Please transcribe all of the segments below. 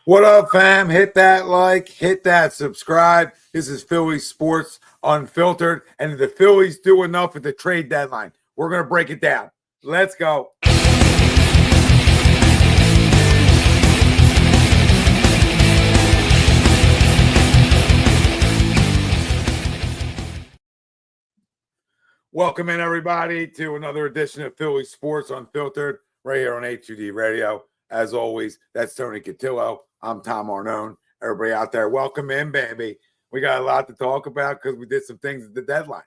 What up, fam? Hit that like, hit that subscribe. This is Philly Sports Unfiltered. And did the Phillies do enough at the trade deadline? We're going to break it down. Let's go. Welcome in, everybody, to another edition of Philly Sports Unfiltered right here on H2D Radio. As always, that's Tony Cutillo. I'm Tom Arnone. Everybody out there, welcome in, baby. We got a lot to talk about because we did some things at the deadline.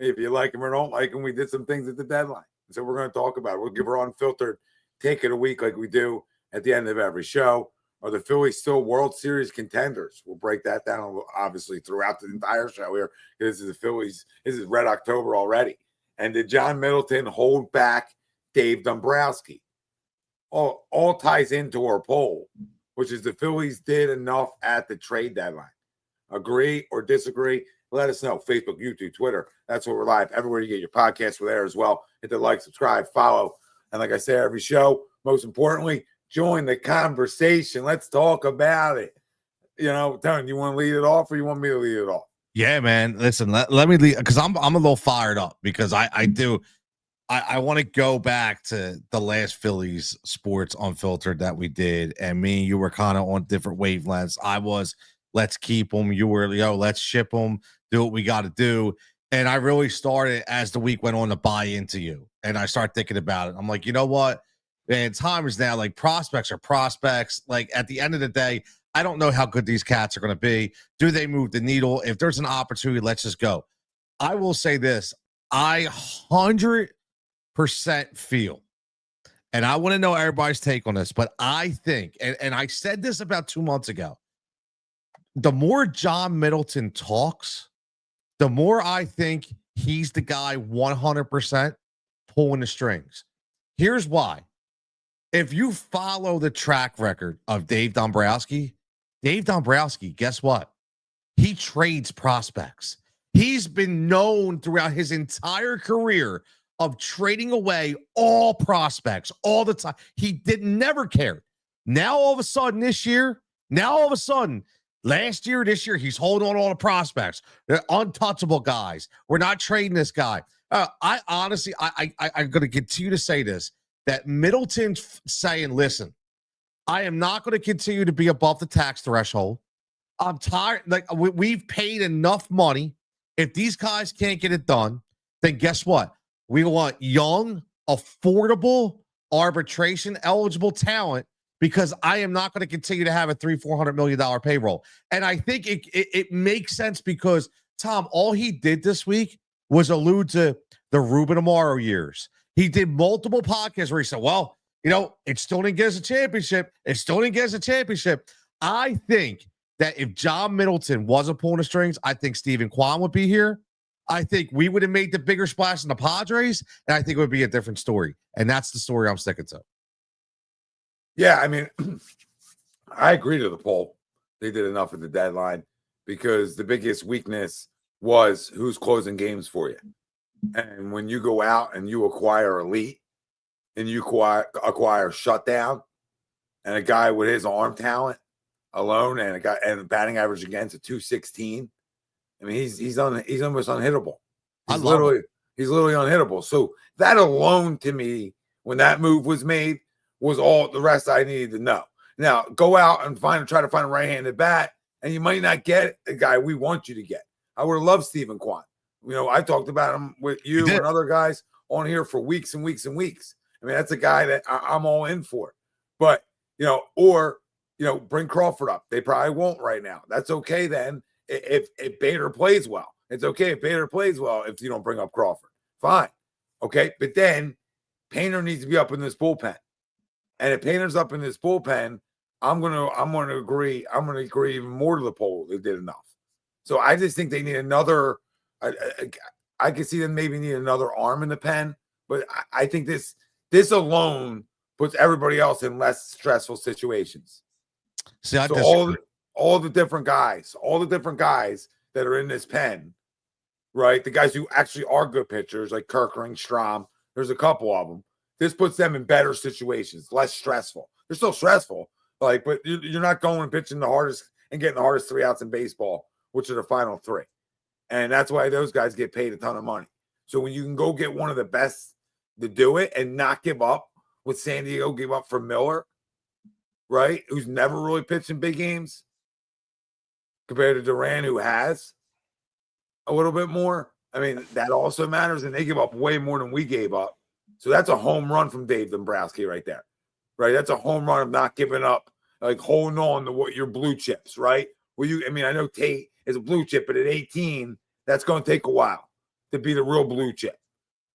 If you like them or don't like them, we did some things at the deadline. So we're going to talk about it. We'll give our unfiltered take of the week like we do at the end of every show. Are the Phillies still World Series contenders? We'll break that down, obviously, throughout the entire show here. This is the Phillies. This is Red October already. And did John Middleton hold back Dave Dombrowski? All ties into our poll, which is the Phillies did enough at the trade deadline. Agree or disagree? Let us know. Facebook, YouTube, Twitter. That's where we're live. Everywhere you get your podcasts, we're there as well. Hit the like, subscribe, follow. And like I say every show, most importantly, join the conversation. Let's talk about it. You know, Tony, you want to lead it off or you want me to lead it off? Yeah, man. Listen, let me lead because I'm a little fired up because I want to go back to the last Phillies Sports Unfiltered that we did, and me and you were kind of on different wavelengths. I was, let's keep them. You were, let's ship them, do what we got to do. And I really started as the week went on to buy into you, and I started thinking about it. I'm like, you know what? Man, time is now. Like, prospects are prospects. Like, at the end of the day, I don't know how good these cats are going to be. Do they move the needle? If there's an opportunity, let's just go. I will say this. I 100% feel, and I want to know everybody's take on this, but I think, and I said this about 2 months ago, the more John Middleton talks, the more I think he's the guy 100% pulling the strings. Here's why. If you follow the track record of Dave Dombrowski, guess what? He trades prospects. He's been known throughout his entire career of trading away all prospects all the time. He never cared. Now, all of a sudden, this year, last year, this year, he's holding on to all the prospects. They're untouchable guys. We're not trading this guy. I honestly, I'm going to continue to say this, that Middleton's saying, listen, I am not going to continue to be above the tax threshold. I'm tired. Like, we've paid enough money. If these guys can't get it done, then guess what? We want young, affordable, arbitration-eligible talent because I am not going to continue to have a $300-400 million payroll. And I think it makes sense because, Tom, all he did this week was allude to the Ruben Amaro years. He did multiple podcasts where he said, well, it still didn't get us a championship. I think that if John Middleton wasn't pulling the strings, I think Stephen Kwan would be here. I think we would have made the bigger splash in the Padres, and I think it would be a different story. And that's the story I'm sticking to. Yeah, I mean, I agree to the poll. They did enough at the deadline because the biggest weakness was who's closing games for you. And when you go out and you acquire elite and you acquire shutdown and a guy with his arm talent alone and a guy and batting average against a 216, I mean, he's almost unhittable. He's literally unhittable. So that alone, to me, when that move was made, was all the rest I needed to know. Now go out and try to find a right-handed bat, and you might not get the guy we want you to get. I would have loved Stephen Kwan. I talked about him with you and other guys on here for weeks and weeks and weeks. I mean, that's a guy that I'm all in for. But bring Crawford up. They probably won't right now. That's okay then. If Bader plays well, it's okay if Bader plays well. If you don't bring up Crawford, fine, okay. But then Painter needs to be up in this bullpen, and if Painter's up in this bullpen, I'm gonna agree. I'm gonna agree even more to the poll. They did enough. So I just think they need another. I can see them maybe need another arm in the pen, but I think this alone puts everybody else in less stressful situations. See, I so all the different guys that are in this pen, right? The guys who actually are good pitchers, like Kerkering, Strahm, there's a couple of them. This puts them in better situations, less stressful. They're still stressful, Like, but you're not going and pitching the hardest and getting the hardest 3 outs in baseball, which are the final 3. And that's why those guys get paid a ton of money. So when you can go get one of the best to do it and not give up, with San Diego give up for Miller, right? Who's never really pitched in big games compared to Duran, who has a little bit more. I mean, that also matters. And they give up way more than we gave up. So that's a home run from Dave Dombrowski right there, right? That's a home run of not giving up, like holding on to what your blue chips, right? I know Tate is a blue chip, but at 18, that's going to take a while to be the real blue chip.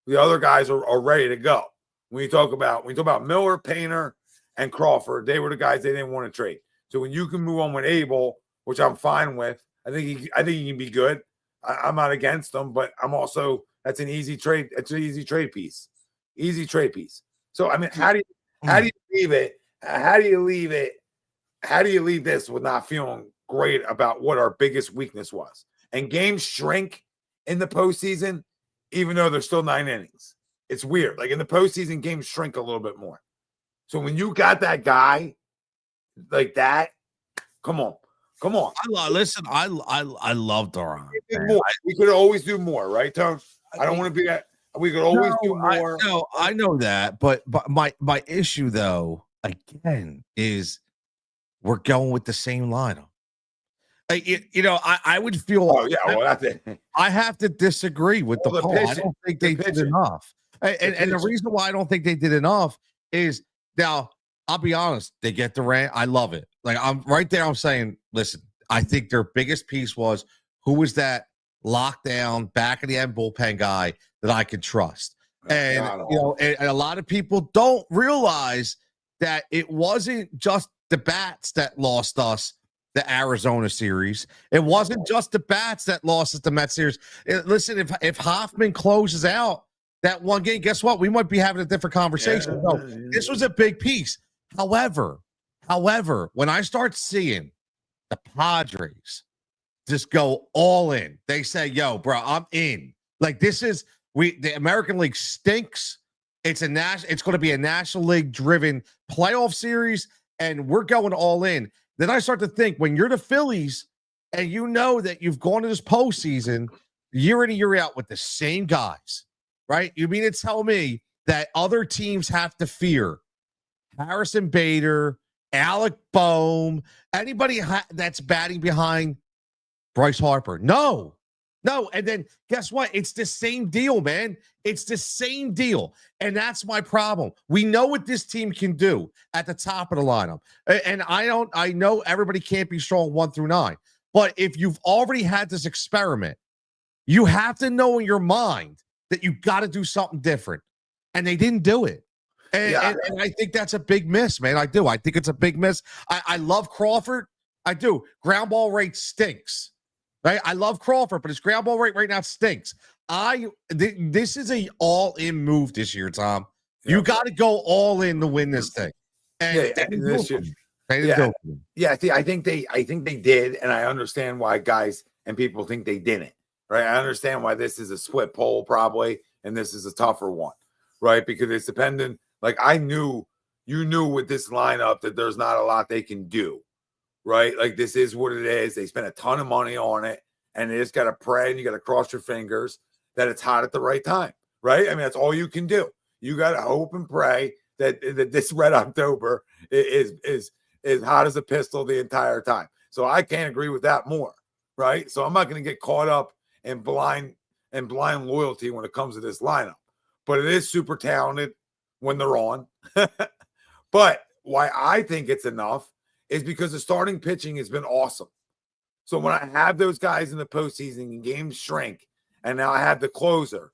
The other guys are ready to go. When you talk about Miller, Painter, and Crawford, they were the guys they didn't want to trade. So when you can move on with Abel, which I'm fine with, I think he can be good. I'm not against him, but I'm also, that's an easy trade. It's an easy trade piece. Easy trade piece. So I mean, how do you leave it? How do you leave it? How do you leave this with not feeling great about what our biggest weakness was? And games shrink in the postseason, even though there's still 9 innings. It's weird. Like in the postseason, games shrink a little bit more. So when you got that guy like that, come on. I love Doran. We could always do more, right, Tone? I don't want to be that. We could always do more. I know that, but my issue though, again, is we're going with the same lineup. I would feel. Oh yeah, well that's it. I have to disagree with the poll. I don't think they did enough, and the reason why I don't think they did enough is now. I'll be honest. They get Durant. I love it. Like I'm right there. I'm saying, listen. I think their biggest piece was who was that lockdown back of the end bullpen guy that I could trust. And and a lot of people don't realize that it wasn't just the bats that lost us the Arizona series. It wasn't just the bats that lost us the Mets series. Listen, if Hoffman closes out that one game, guess what? We might be having a different conversation. This was a big piece. However, when I start seeing the Padres just go all in, they say, yo, bro, I'm in. Like the American League stinks. It's going to be a National League driven playoff series, and we're going all in. Then I start to think, when you're the Phillies and you know that you've gone to this postseason year in and year out with the same guys, right? You mean to tell me that other teams have to fear Harrison Bader, Alec Boehm, anybody that's batting behind Bryce Harper? No. And then guess what? It's the same deal, man. It's the same deal. And that's my problem. We know what this team can do at the top of the lineup. And I know everybody can't be strong 1 through 9. But if you've already had this experiment, you have to know in your mind that you got to do something different. And they didn't do it. And I think that's a big miss, man. I do. I think it's a big miss. I love Crawford. I do. Ground ball rate stinks. Right? I love Crawford, but his ground ball rate right now stinks. This is a all-in move this year, Tom. You got to go all in to win this thing. And this year. I think they did, and I understand why guys and people think they didn't. Right? I understand why this is a split poll probably, and this is a tougher one, right? Because it's dependent. Like you knew with this lineup that there's not a lot they can do. Right? Like this is what it is. They spent a ton of money on it, and they just got to pray and you got to cross your fingers that it's hot at the right time. Right? I mean, that's all you can do. You got to hope and pray that this Red October is hot as a pistol the entire time. So I can't agree with that more. Right? So I'm not going to get caught up in blind loyalty when it comes to this lineup. But it is super talented when they're on. But why I think it's enough is because the starting pitching has been awesome. So when I have those guys in the postseason and games shrink, and now I have the closer,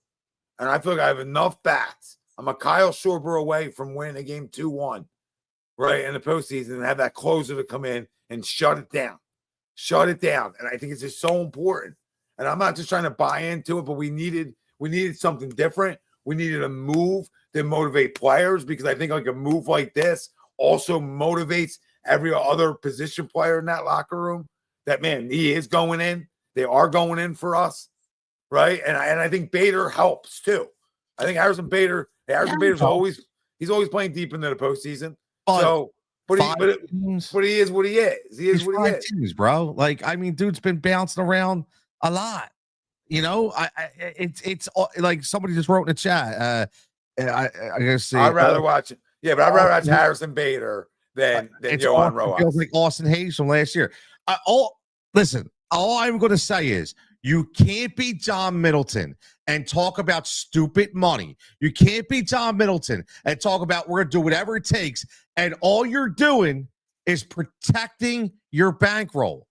and I feel like I have enough bats, I'm a Kyle Schwarber away from winning a game 2-1, right, in the postseason, and have that closer to come in and shut it down. And I think it's just so important. And I'm not just trying to buy into it, but we needed something different. We needed a move that motivate players, because I think like a move like this also motivates every other position player in that locker room. That, man, he is going in. They are going in for us, right? And I think Bader helps too. I think Harrison Bader's always playing deep into the postseason. So But Five teams. but he is what he is. He is He's what he five is. teams, bro. Like, I mean, dude's been bouncing around a lot. You know, it's like somebody just wrote in the chat. I gotta see. I'd rather watch it. Yeah, but I'd rather watch Harrison Bader than Johan It feels Rojas. like Austin Hayes from last year. Listen, all I'm going to say is you can't be John Middleton and talk about stupid money. You can't be John Middleton and talk about we're going to do whatever it takes. And all you're doing is protecting your bankroll.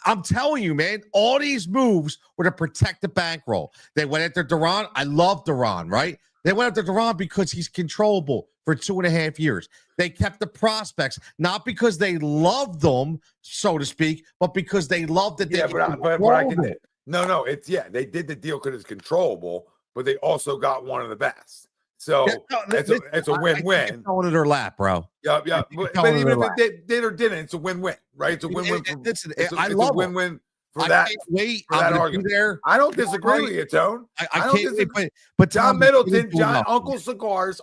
I'm telling you, man, all these moves were to protect the bankroll. They went after Duran. I love Duran, right? They went after Duran because he's controllable for 2.5 years. They kept the prospects, not because they loved them, so to speak, but because they loved it. Yeah, but I can. No, they did the deal because it's controllable, but they also got one of the best. So it's a win-win. Throwing it in their lap, bro. Yeah. But even if it did or didn't, it's a win-win, right? It's a win-win. It's a win-win for that. Wait, for that argument. There. I don't disagree with you, Tone. I can't wait, but John Middleton, Uncle Cigar's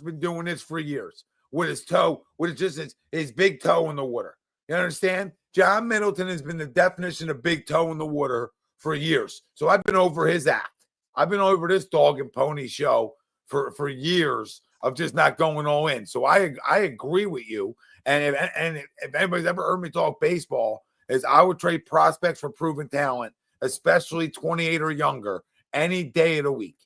been doing this for years with his toe, with just his big toe in the water. You understand? John Middleton has been the definition of big toe in the water for years. So I've been over his act. I've been over this dog and pony show for years of just not going all in. So I agree with you. And if anybody's ever heard me talk baseball, is I would trade prospects for proven talent, especially 28 or younger, any day of the week.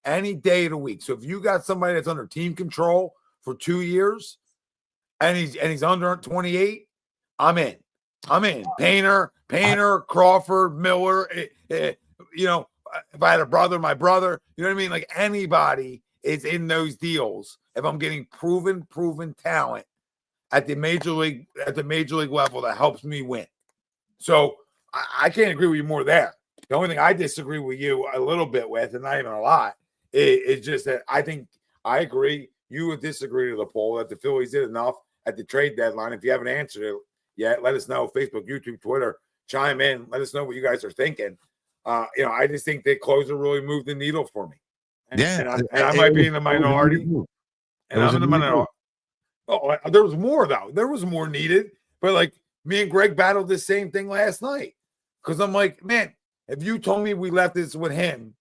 Any day of the week. So if you got somebody that's under team control for 2 years and he's under 28, I'm in. Painter, Crawford, Miller. You know, if I had a brother, my brother, you know what I mean? Like anybody is in those deals. If I'm getting proven talent at the major league level that helps me win. So I can't agree with you more there. The only thing I disagree with you a little bit with, and not even a lot, is just that I think I agree. You would disagree to the poll that the Phillies did enough at the trade deadline. If you haven't answered it yet, let us know. Facebook, YouTube, Twitter, chime in. Let us know what you guys are thinking. I just think that closer really moved the needle for me. And I might be in the minority. And I'm in the minority. Oh, there was more, though. There was more needed. But, like, me and Greg battled the same thing last night. Because I'm like, man, if you told me we left this with him,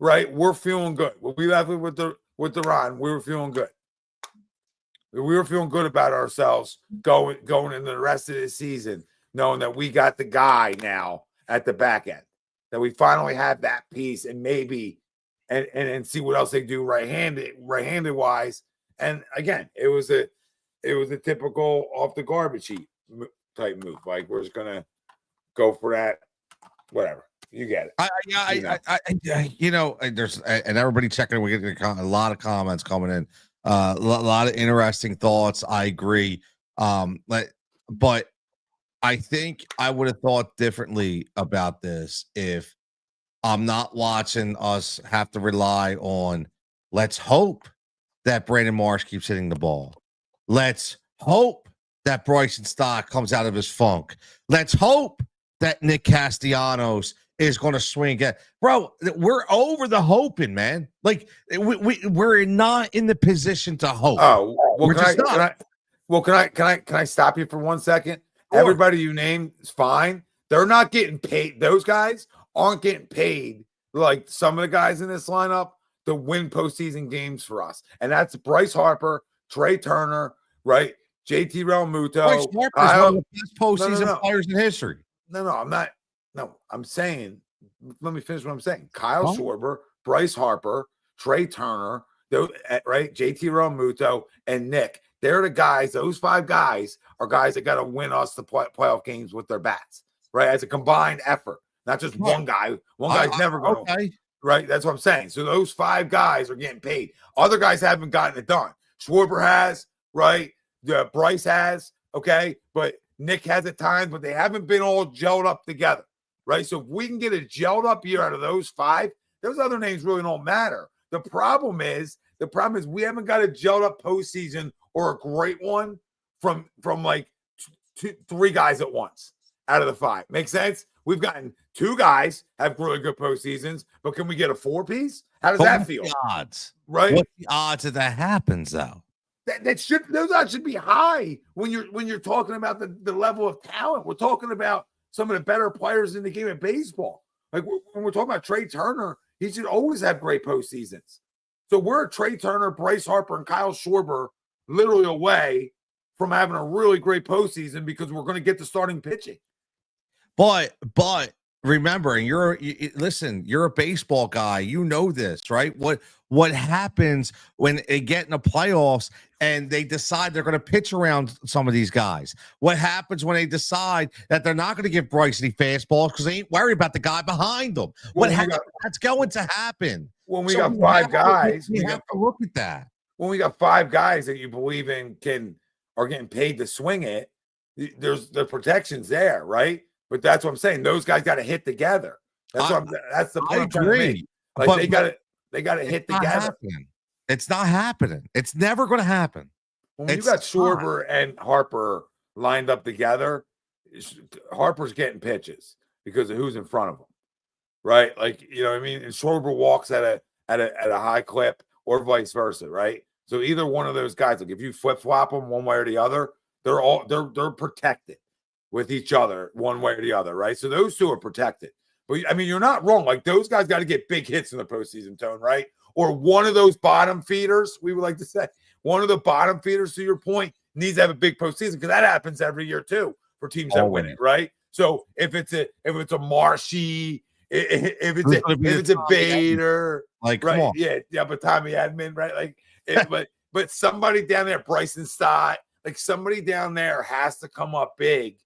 right, we're feeling good. When we left it with Duran, we were feeling good. We were feeling good about ourselves going into the rest of the season, knowing that we got the guy now at the back end, that we finally have that piece and maybe and see what else they do right-handed wise. And again, it was a typical off the garbage heap type move. Like we're just gonna go for that, whatever. You get it. There's and everybody checking. We get a lot of comments coming in. A lot of interesting thoughts. I agree. But I think I would have thought differently about this if I'm not watching us have to rely on. Let's hope that Brandon Marsh keeps hitting the ball. Let's hope that Bryson Stott comes out of his funk. Let's hope that Nick Castellanos is going to swing. Bro, we're over the hoping, man. Like we're not in the position to hope. Oh, well, can I stop you for 1 second? Sure. Everybody you named is fine. They're not getting paid. Those guys aren't getting paid like some of the guys in this lineup to win postseason games for us. And that's Bryce Harper, Trey Turner, right? JT Realmuto. Bryce Harper's one of the best postseason players in history. No, I'm not. No, I'm saying, let me finish what I'm saying. Kyle Schwarber, Bryce Harper, Trey Turner, right? JT Realmuto, and Nick. They're the guys. Those 5 guys are guys that got to win us the playoff games with their bats, right? As a combined effort, not just one guy. One guy's never going to, right? That's what I'm saying. So those 5 guys are getting paid. Other guys haven't gotten it done. Schwarber has, right? Bryce has, okay? But Nick has at times, but they haven't been all gelled up together, right? So if we can get a gelled up year out of those 5, those other names really don't matter. The problem is we haven't got a gelled up postseason or a great one from like 3 guys at once out of the 5. Make sense? We've gotten 2 guys have really good postseasons, but can we get a 4-piece? How does that feel? The odds, right? What's the odds that happens though? those odds should be high when you're talking about the level of talent. We're talking about some of the better players in the game of baseball. Like when we're talking about Trey Turner, he should always have great postseasons. So we're Trey Turner, Bryce Harper, and Kyle Schwarber literally away from having a really great postseason because we're going to get the starting pitching. But remember, listen, you're a baseball guy. You know this, right? What happens when they get in the playoffs and they decide they're going to pitch around some of these guys? What happens when they decide that they're not going to give Bryce any fastballs because they ain't worried about the guy behind them? That's going to happen. When we got five guys, we have to look at that. When we got five guys that you believe in are getting paid to swing it, there's the protections there, right? But that's what I'm saying. Those guys got to hit together. That's the point I'm trying to make. Like they got to hit together. It's not happening. It's never going to happen. When you got Schwarber and Harper lined up together, Harper's getting pitches because of who's in front of him, right? Like, you know what I mean? And Schwarber walks at a high clip or vice versa, right? So either one of those guys, like if you flip flop them one way or the other, they're protected with each other one way or the other, right? So those two are protected. But I mean, you're not wrong. Like those guys got to get big hits in the postseason, Tone, right? Or one of those bottom feeders, we would like to say, one of the bottom feeders, to your point, needs to have a big postseason because that happens every year too for teams that win it, right? So if it's a Marshy, if it's a Bader, like right? Come on. Yeah, but Tommy Edman, right? Like, but somebody down there, Bryson Stott, like somebody down there has to come up big.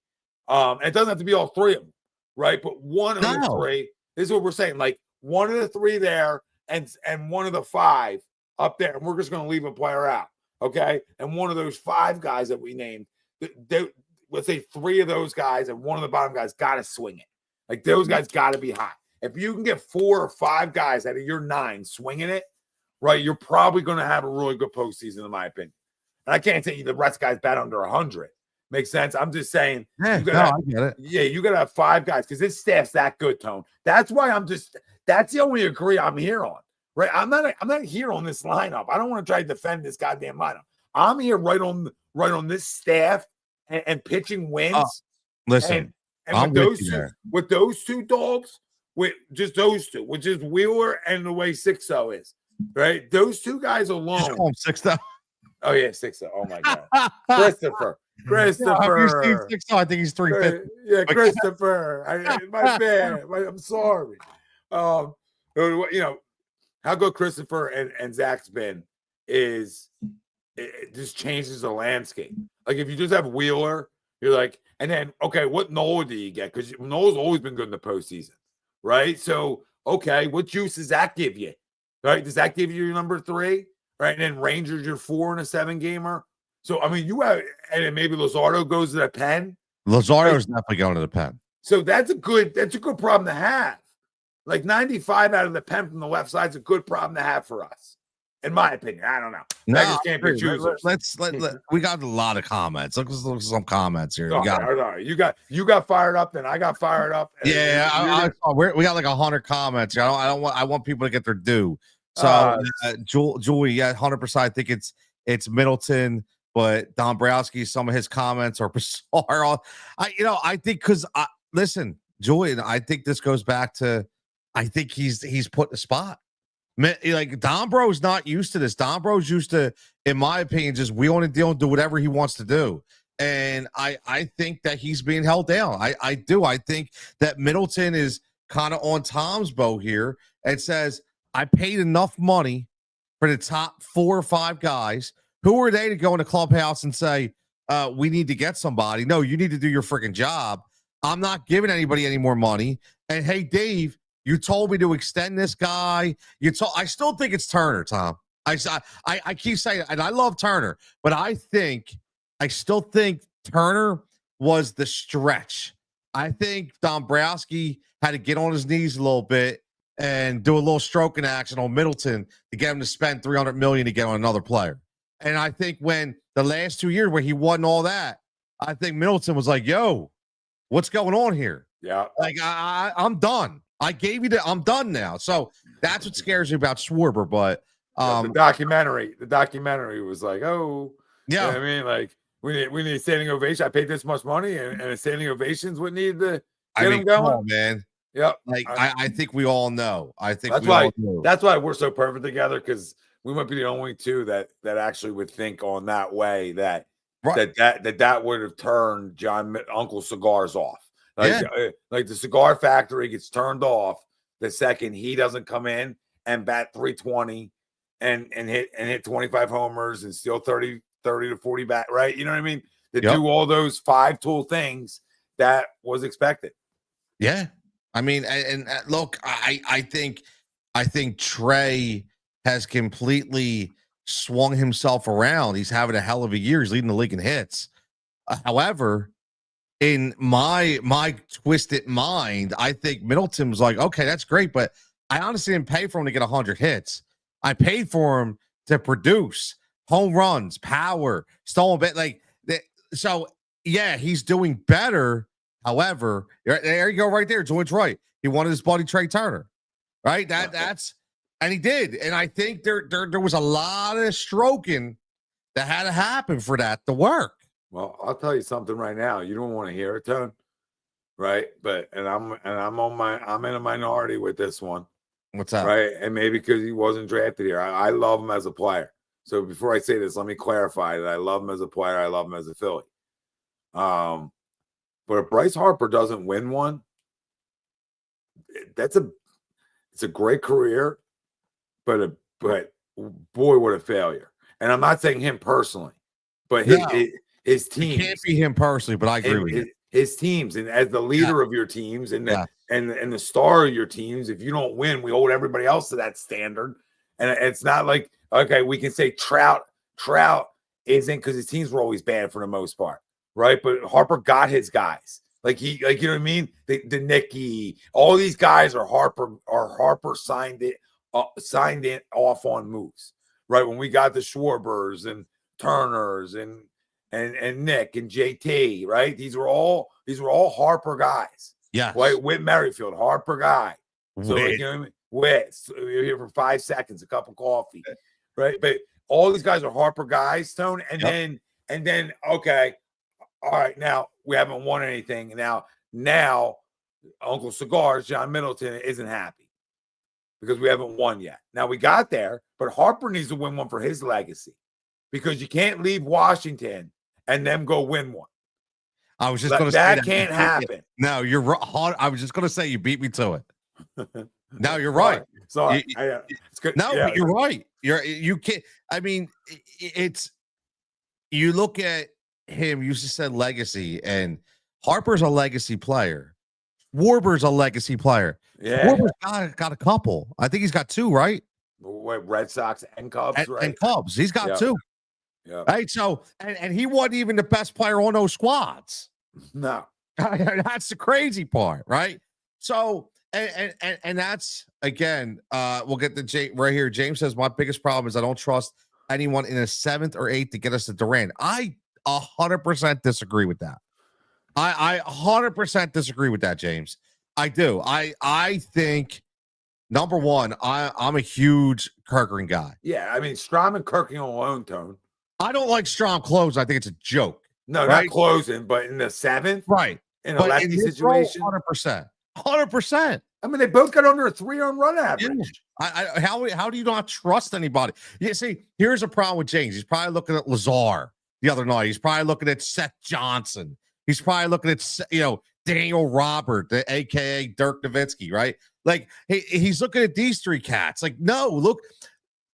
It doesn't have to be all three of them, right? But one of the three, this is what we're saying. Like one of the three there and one of the five up there, and we're just going to leave a player out, okay? And one of those five guys that we named, let's say three of those guys and one of the bottom guys got to swing it. Like those guys got to be hot. If you can get 4 or 5 guys out of your 9 swinging it, right, you're probably going to have a really good postseason, in my opinion. And I can't tell you the rest guys bat under 100. Makes sense? I'm just saying. I get it. Yeah, you got to have 5 guys because this staff's that good, Tone. That's why that's the only agree I'm here on, right? I'm not here on this lineup. I don't want to try to defend this goddamn lineup. I'm here right on this staff and pitching wins. Listen, and with those two dogs, with just those two, which is Wheeler and the way 6-0 is, right? Those two guys alone. Just call him 6-0. Oh yeah, 6-0. Oh my god, Christopher. Yeah, I think he's 350. Yeah, Christopher. My bad. I'm sorry. You know how good Christopher and Zach's been is it just changes the landscape. Like if you just have Wheeler, you're like, and then okay, what Nola do you get? Because Nola's always been good in the postseason, right? So okay, what juice does that give you? Right? Does that give you your number 3? Right, and then Rangers, you're 4 in a 7-gamer. So I mean, you have, and then maybe Luzardo goes to the pen. Luzardo's definitely going to the pen. So that's a good problem to have. Like 95 out of the pen from the left side is a good problem to have for us, in my opinion. I don't know. No, we got a lot of comments. Look at some comments here. You got fired up, then I got fired up. Yeah, we got like 100 comments here. I want people to get their due. So Julie, yeah, 100%. I think it's Middleton, but Dombrowski, some of his comments are bizarre. I think because listen, Julian, I think this goes back to I think he's put in a spot. Like Dombro's not used to this. Dombro's used to, in my opinion, just wheeling and dealing, do whatever he wants to do. And I think that he's being held down. I do. I think that Middleton is kind of on Tom's boat here and says, I paid enough money for the top 4 or 5 guys. Who are they to go in the clubhouse and say, we need to get somebody? No, you need to do your freaking job. I'm not giving anybody any more money. And hey, Dave, you told me to extend this guy. I still think it's Turner, Tom. I keep saying, and I love Turner, but I still think Turner was the stretch. I think Dombrowski had to get on his knees a little bit and do a little stroking action on Middleton to get him to spend $300 million to get on another player. And I think when the last 2 years where he won all that, I think Middleton was like, yo, what's going on here? Yeah. Like, I'm done. I gave you I'm done now. So that's what scares me about Schwarber. But The documentary was like, oh, you know what I mean? Like, we need a standing ovation. I paid this much money, and a standing ovation's what needed to get him going. Come on, man. Yep. Like, I think we all know. I think that's we why all know. that's why we're so perfect together, because we might be the only two that actually would think on that way that would have turned Uncle Cigars off. Like the cigar factory gets turned off the second he doesn't come in and bat 320 and hit 25 homers and steal 30 to 40 bat, right? You know what I mean? To do all those 5-tool things that was expected. Yeah. I mean, and look, I think Trey has completely swung himself around. He's having a hell of a year. He's leading the league in hits. However, in my twisted mind, I think Middleton was like, okay, that's great, but I honestly didn't pay for him to get 100 hits. I paid for him to produce home runs, power, stolen base. Like that. So yeah, he's doing better. However, there you go, right there. George right. He wanted his buddy Trey Turner, right? That's and he did. And I think there was a lot of stroking that had to happen for that to work. Well, I'll tell you something right now. You don't want to hear it, Tone, right? But I'm in a minority with this one. What's that? Right, and maybe because he wasn't drafted here. I love him as a player. So before I say this, let me clarify that I love him as a player. I love him as a Philly. But if Bryce Harper doesn't win one, it's a great career, but boy, what a failure. And I'm not saying him personally, but his team. It can't be him personally, but I agree with you. His teams, and as the leader of your teams and the star of your teams, if you don't win, we hold everybody else to that standard. And it's not like, okay, we can say Trout isn't, because his teams were always bad for the most part, right? But Harper got his guys. Like you know what I mean? The Nicky, all these guys are Harper signed it off on moves, right? When we got the Schwarbers and Turners and Nick and JT, right? These were all Harper guys. Yeah. Right? Whit Merrifield, Harper guy. So like, you know what I mean? Whit. So you're here for 5 seconds, a cup of coffee. Right. But all these guys are Harper guys, Stone. And then okay. All right. Now we haven't won anything. Now Uncle Cigars, John Middleton, isn't happy because we haven't won yet. Now we got there, but Harper needs to win one for his legacy, because you can't leave Washington and then go win one. I was just going to say that can't happen. No, you're right. I was just going to say you beat me to it. No, you're right. Sorry. It's good. No, but you're right. You can't. I mean, it's, you look at him. You just said legacy, and Harper's a legacy player. Schwarber's a legacy player. Yeah, Schwarber's got a couple. I think he's got 2, right? Red Sox and Cubs, right? And Cubs. He's got 2. Yeah. Right. So, and he wasn't even the best player on those squads. No. That's the crazy part, right? So, and that's, again, we'll get the right here. James says, my biggest problem is I don't trust anyone in a 7th or 8th to get us to Durant. I 100% disagree with that. I 100% disagree with that, James. I do. I think, number one, I'm a huge Kirkering guy. Yeah, I mean, Strom and Kirkering alone, Tone. I don't like Strom closing. I think it's a joke. No, right? Not closing, but in the 7th, right? In a lefty situation, 100%. I mean, they both got under a 3-earned run average. Yeah. How do you not trust anybody? You see, here's a problem with James. He's probably looking at Lazar the other night. He's probably looking at Seth Johnson. He's probably looking at Daniel Robert, the AKA Dirk Nowitzki, right? Like he's looking at these 3 cats. Like, no, look.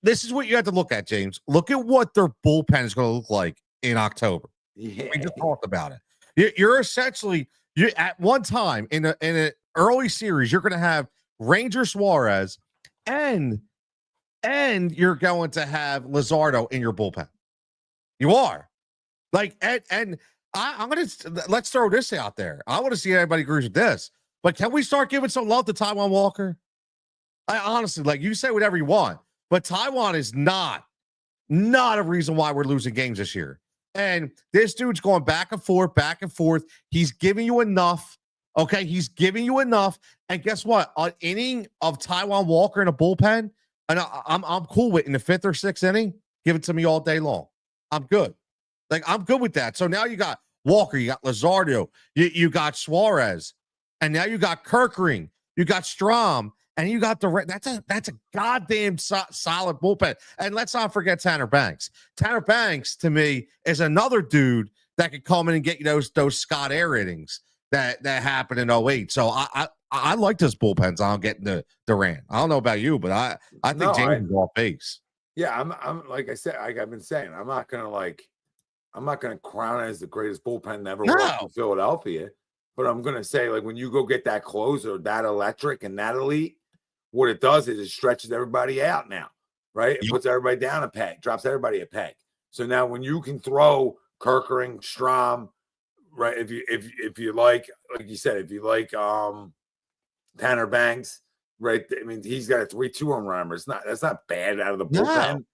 This is what you have to look at, James. Look at what their bullpen is going to look like in October. Yeah. We just talked about it. You're essentially at one time in an early series, you're going to have Ranger Suarez and you're going to have Luzardo in your bullpen. You are like, and I'm going to, let's throw this out there. I want to see everybody agrees with this, but can we start giving some love to Taijuan Walker? I honestly, like, you say whatever you want. But Taijuan is not a reason why we're losing games this year. And this dude's going back and forth. He's giving you enough. Okay, he's giving you enough. And guess what? An inning of Taijuan Walker in a bullpen And I'm cool with in the 5th or 6th inning, give it to me all day long. I'm good. Like, I'm good with that. So now you got Walker, you got Luzardo, you got Suarez, and now you got Kerkering, you got Strom, and you got that's a goddamn solid bullpen. And let's not forget Tanner Banks. Tanner Banks, to me, is another dude that could come in and get you those Scott Air innings that happened in '08. So I like this bullpens. I'm getting the Durant. I don't know about you, but I think No, James is off base. Yeah, I'm like I said, like I've been saying, I'm not gonna crown it as the greatest bullpen that ever worked in Philadelphia, but I'm gonna say, like, when you go get that closer, that electric and that elite, what it does is it stretches everybody out now, right? It puts everybody down a peg, drops everybody a peg. So now when you can throw Kerkering, Strom, right? If you like you said, if you like Tanner Banks, right? I mean, he's got a 3-2 home run. That's not bad out of the bullpen,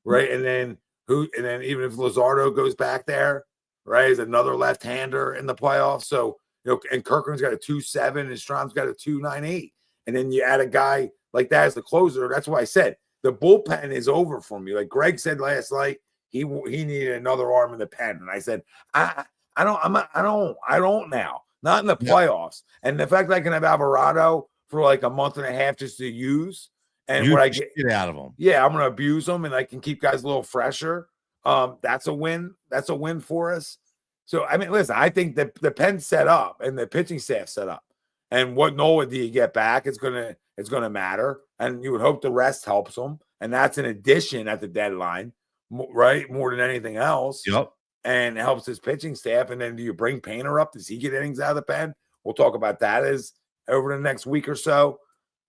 right? And then even if Luzardo goes back there, right, is another left-hander in the playoffs. So, and Kirkland's got a 2.7 and Strom's got a 2.98. And then you add a guy like that as the closer. That's why I said the bullpen is over for me. Like Greg said last night, he needed another arm in the pen. And I said, I don't now. Not in the playoffs. And the fact that I can have Alvarado for like a month and a half just to use, and what I get out of them. Yeah, I'm gonna abuse them, and I can keep guys a little fresher. That's a win. That's a win for us. So I mean, listen, I think that the pen's set up and the pitching staff set up. And what Nola do you get back? It's gonna matter. And you would hope the rest helps them. And that's an addition at the deadline, right? More than anything else. Yep. And it helps his pitching staff. And then do you bring Painter up? Does he get innings out of the pen? We'll talk about that as over the next week or so.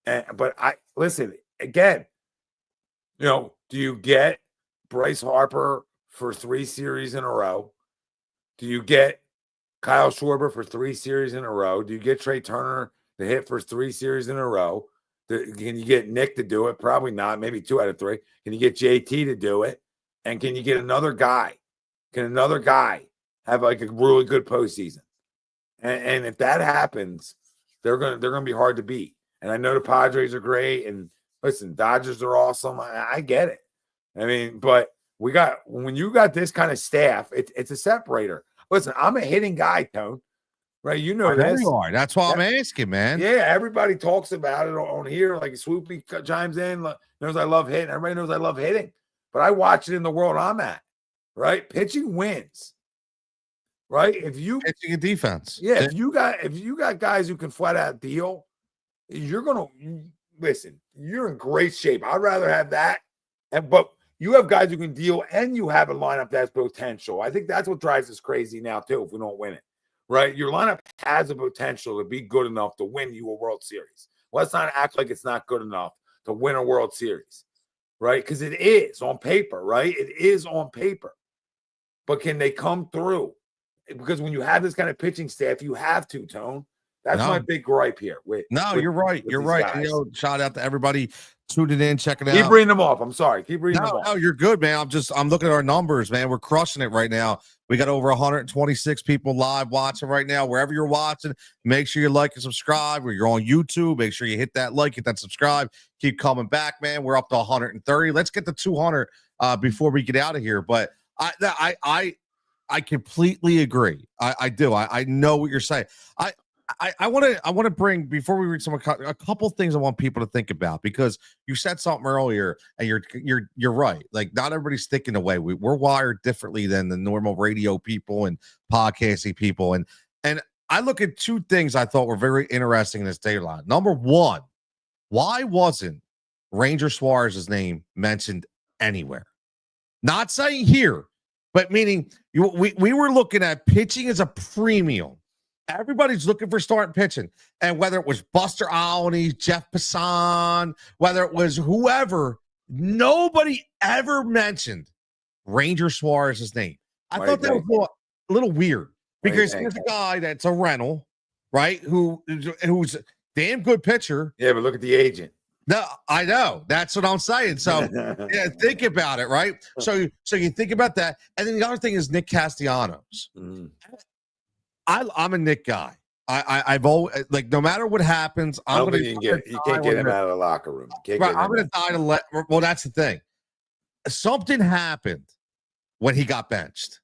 But I listen again. Do you get Bryce Harper for 3 series in a row? Do you get Kyle Schwarber for 3 series in a row? Do you get Trey Turner to hit for 3 series in a row? Can you get Nick to do it? Probably not. Maybe 2 out of 3. Can you get JT to do it? And can you get another guy? Can another guy have like a really good postseason? And if that happens, they're gonna be hard to beat. And I know the Padres are great. And listen, Dodgers are awesome. I get it. I mean, but when you got this kind of staff, it's a separator. Listen, I'm a hitting guy, Tone. Right? You know this. You are. That's why I'm asking, man. Yeah, everybody talks about it on here. Like Swoopy chimes in, knows I love hitting. Everybody knows I love hitting. But I watch it in the world I'm at. Right? Pitching wins. Right? If you pitching and defense. Yeah, if you got guys who can flat out deal, you're gonna listen, you're in great shape. I'd rather have that. But you have guys who can deal and you have a lineup that has potential. I think that's what drives us crazy now, too, if we don't win it. Right? Your lineup has a potential to be good enough to win you a World Series. Let's not act like it's not good enough to win a World Series. Right? Because it is on paper, right? It is on paper. But can they come through? Because when you have this kind of pitching staff, you have to, Tone. That's my big gripe here. You're right. You're right. Shout out to everybody tuning in, checking out. Keep reading them off. I'm sorry. Keep reading them off. No, you're good, man. I'm looking at our numbers, man. We're crushing it right now. We got over 126 people live watching right now. Wherever you're watching, make sure you like and subscribe. Or you're on YouTube, make sure you hit that like, hit that subscribe. Keep coming back, man. We're up to 130. Let's get to 200 before we get out of here. But I completely agree. I do. I know what you're saying. I want to bring, before we read a couple things I want people to think about, because you said something earlier and you're right. Like, not everybody's thinking away. We're wired differently than the normal radio people and podcasting people. And I look at 2 things I thought were very interesting in this dayline. Number one, why wasn't Ranger Suarez's name mentioned anywhere? Not saying here, but meaning we were looking at pitching as a premium. Everybody's looking for starting pitching. And whether it was Buster Olney, Jeff Passan, whether it was whoever, nobody ever mentioned Ranger Suarez's name. I thought that was a little weird, because here's a guy that's a rental, right? Who's a damn good pitcher. Yeah, but look at the agent. No, I know. That's what I'm saying. So yeah, think about it, right? So you think about that. And then the other thing is Nick Castellanos. I'm a Nick guy. I've always like no matter what happens, I don't think you can't get him out of the locker room. Right, I'm gonna die to let. Well, that's the thing. Something happened when he got benched.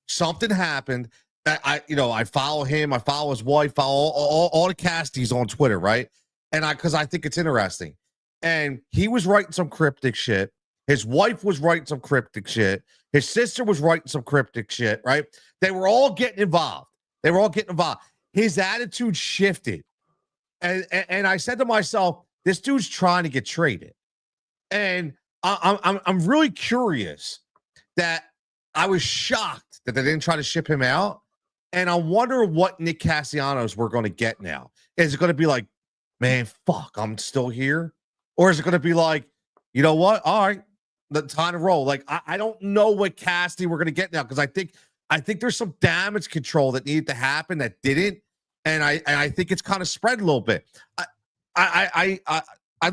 Something happened that I follow him, I follow his wife, follow all the casties on Twitter, right? And because I think it's interesting. And he was writing some cryptic shit. His wife was writing some cryptic shit. His sister was writing some cryptic shit, right? They were all getting involved. His attitude shifted. And I said to myself, this dude's trying to get traded. And I'm really curious that I was shocked that they didn't try to ship him out. And I wonder what Nick Castellanos we're going to get now. Is it going to be like, man, fuck, I'm still here? Or is it going to be like, you know what? All right, the time to roll. Like, I don't know what Casty we're going to get now because I think there's some damage control that needed to happen that didn't. And I think it's kind of spread a little bit. I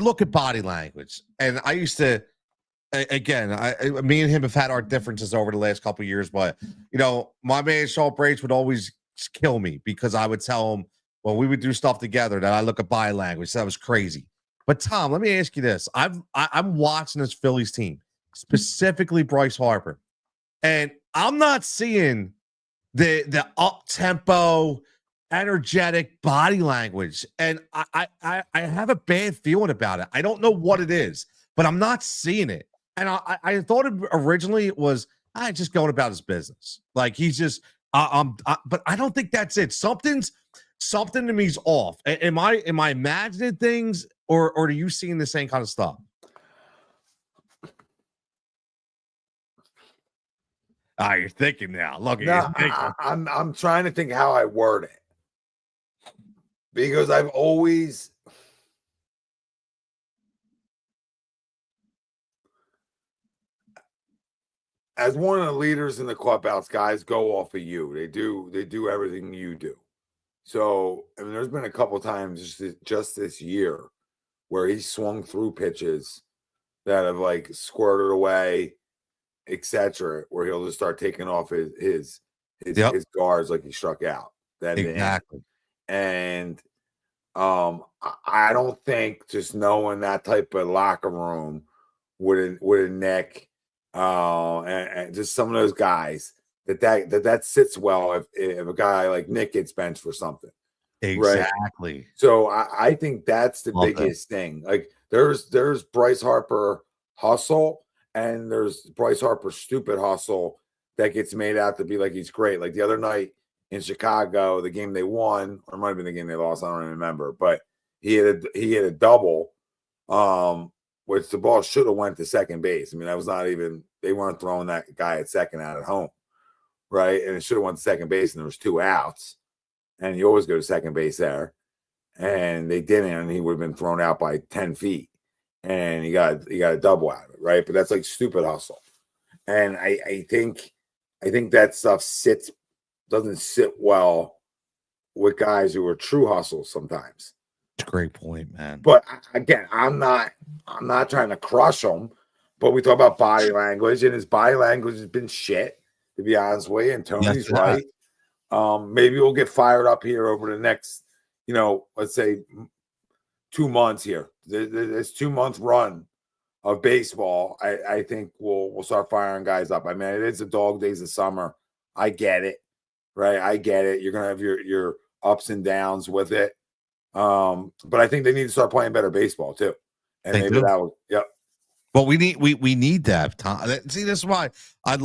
look at body language, and I used to, again, me and him have had our differences over the last couple of years, but my man Shaw Braids would always kill me because I would tell him when we would do stuff together that I look at body language. So that was crazy. But Tom, let me ask you this: I'm watching this Phillies team, specifically Bryce Harper, and I'm not seeing the up tempo, energetic body language, and I have a bad feeling about it. I don't know what it is, but I'm not seeing it. And I thought originally it was just going about his business, like he's just but I don't think that's it. Something to me's off. Am I imagining things, or are you seeing the same kind of stuff? You're thinking now. Look at you thinking. I'm trying to think how I word it. Because I've always as one of the leaders in the clubhouse, guys go off of you. They do everything you do. So, I mean, there's been a couple times just this year where he swung through pitches that have like squirted away, etc., where he'll just start taking off his guards like he struck out. Exactly. And I don't think just knowing that type of locker room with a Nick and just some of those guys that sits well if a guy like Nick gets benched for something. Exactly. Right? So I think that's the biggest thing. Like there's Bryce Harper hustle and there's Bryce Harper stupid hustle that gets made out to be like he's great. Like the other night in Chicago, the game they won, or it might have been the game they lost, I don't even remember, but he had a double, which the ball should have went to second base. I mean, that was not even, they weren't throwing that guy at second out at home, right? And it should have went to second base, and there was 2 outs, and you always go to second base there, and they didn't, and he would have been thrown out by 10 feet, and he got a double out of it, right? But that's like stupid hustle, and I think that stuff doesn't sit well with guys who are true hustles sometimes. It's a great point, man. But again, I'm not trying to crush him, but we talk about body language, and his body language has been shit, to be honest with you. And Tony's right. Maybe we'll get fired up here over the next, let's say 2 months here. This 2-month run of baseball, I think we'll start firing guys up. I mean, it is the dog days of summer. I get it. Right, I get it. You're gonna have your ups and downs with it, but I think they need to start playing better baseball too. And maybe that will, yep. Well, we need that. See, this is why I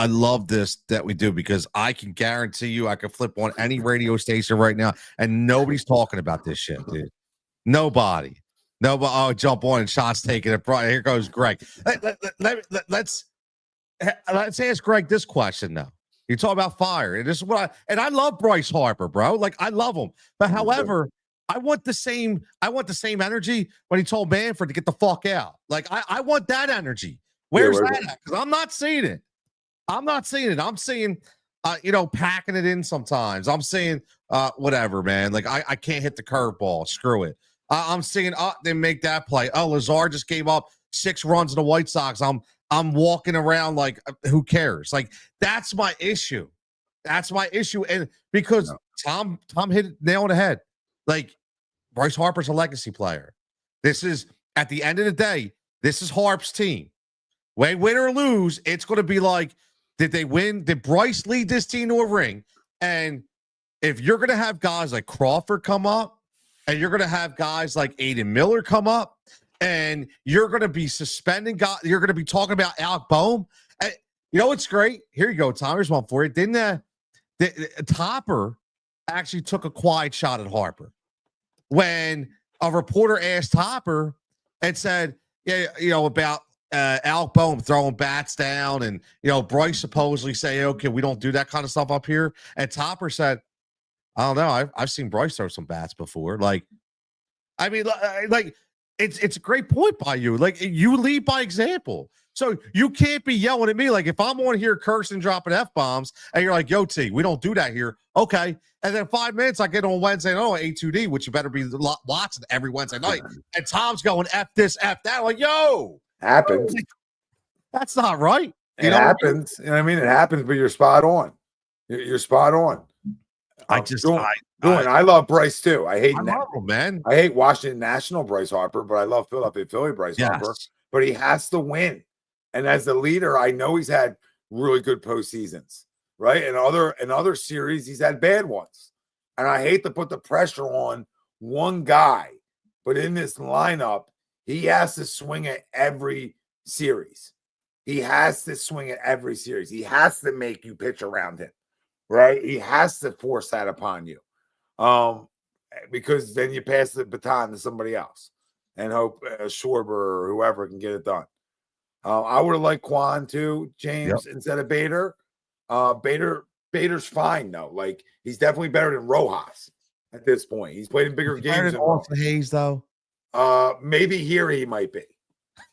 love this that we do, because I can guarantee you I could flip on any radio station right now and nobody's talking about this shit, dude. Nobody. Oh, jump on and shots taken. Here goes Greg. Let's ask Greg this question now. You talk about fire, and this is what I love Bryce Harper, bro. Like I love him, but however, I want the same energy when he told Manfred to get the fuck out. Like I want that energy. Where's that at? Because I'm not seeing it. I'm seeing, packing it in sometimes. I'm seeing, whatever, man. Like I can't hit the curveball. Screw it. I'm seeing, they make that play. Oh, Lazar just gave up 6 runs to the White Sox. I'm walking around like, who cares? Like, that's my issue. And because Tom hit it nail on the head. Like, Bryce Harper's a legacy player. This is, at the end of the day, this is Harp's team. Win or lose, it's going to be like, did they win? Did Bryce lead this team to a ring? And if you're going to have guys like Crawford come up, and you're going to have guys like Aiden Miller come up, and you're going to be suspending guys, you're going to be talking about Alec Boehm. And you know what's great? Here you go, Tom. Here's one for you. Didn't the Topper actually took a quiet shot at Harper when a reporter asked Topper and said, yeah, about Alec Boehm throwing bats down, and Bryce supposedly say, okay, we don't do that kind of stuff up here. And Topper said, I don't know. I've seen Bryce throw some bats before. Like, I mean, like it's a great point by you. Like, you lead by example. So you can't be yelling at me. Like, if I'm on here cursing, dropping F-bombs, and you're like, yo, T, we don't do that here. Okay. And then 5 minutes, I get on Wednesday, A2D, which you better be watching every Wednesday night. And Tom's going, F this, F that. Like, yo. Happens. That's not right. It happens. You know what I mean? It happens, but you're spot on. You're spot on. I love Bryce too. I hate Washington National Bryce Harper, but I love Philadelphia Philly Bryce Harper. But he has to win. And as the leader, I know he's had really good postseasons, right? And other series, he's had bad ones. And I hate to put the pressure on one guy, but in this lineup, he has to swing at every series. He has to swing at every series. He has to make you pitch around him, right? He has to force that upon you, because then you pass the baton to somebody else and hope Schwarber or whoever can get it done. I would have liked Quan too, James, instead of Bader. Bader's fine though. Like, he's definitely better than Rojas at this point. He's played in bigger games than Austin Hayes though. Maybe here he might be,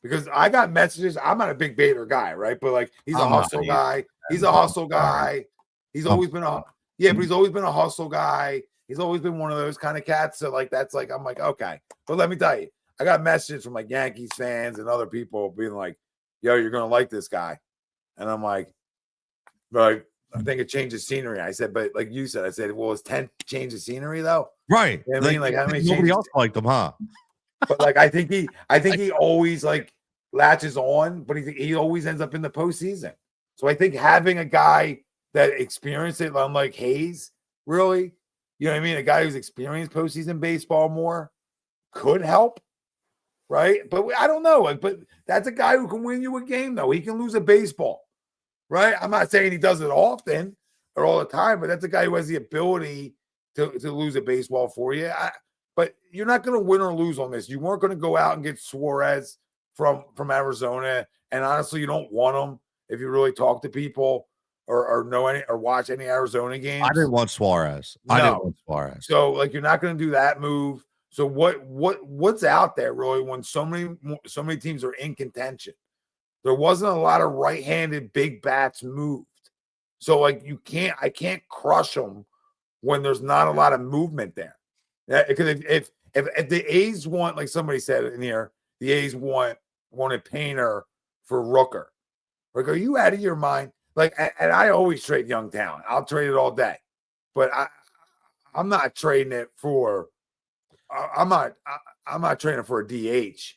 because I got messages. I'm not a big Bader guy, right? But like, he's a hustle guy. He's a hustle guy. He's always been but he's always been a hustle guy. He's always been one of those kind of cats. So like, that's like, I'm like, okay. But let me tell you, I got messages from like Yankees fans and other people being like, yo, you're gonna like this guy. And I'm like, I think it changes scenery. I said, but like you said, I said, well, is 10 change of scenery though? Right. You know what I mean? Like, how many nobody else liked them, huh? But like, I think he always like latches on, but he always ends up in the postseason. So I think having a guy that experienced it, unlike Hayes, really, you know what I mean? A guy who's experienced postseason baseball more could help, right? But I don't know. Like, but that's a guy who can win you a game, though. He can lose a baseball, right? I'm not saying he does it often or all the time, but that's a guy who has the ability to lose a baseball for you. But you're not going to win or lose on this. You weren't going to go out and get Suarez from Arizona, and honestly, you don't want him if you really talk to people or know any or watch any Arizona games. I didn't want Suarez. No. I didn't want Suarez. So like, you're not going to do that move. So what's out there really when so many teams are in contention? There wasn't a lot of right-handed big bats moved. So like, I can't crush them when there's not a lot of movement there. Because if the A's want, like somebody said in here, the A's wanted Painter for Rooker. Like, are you out of your mind? Like, and I always trade young talent. I'll trade it all day, but I'm not trading it for. I'm not trading for a DH.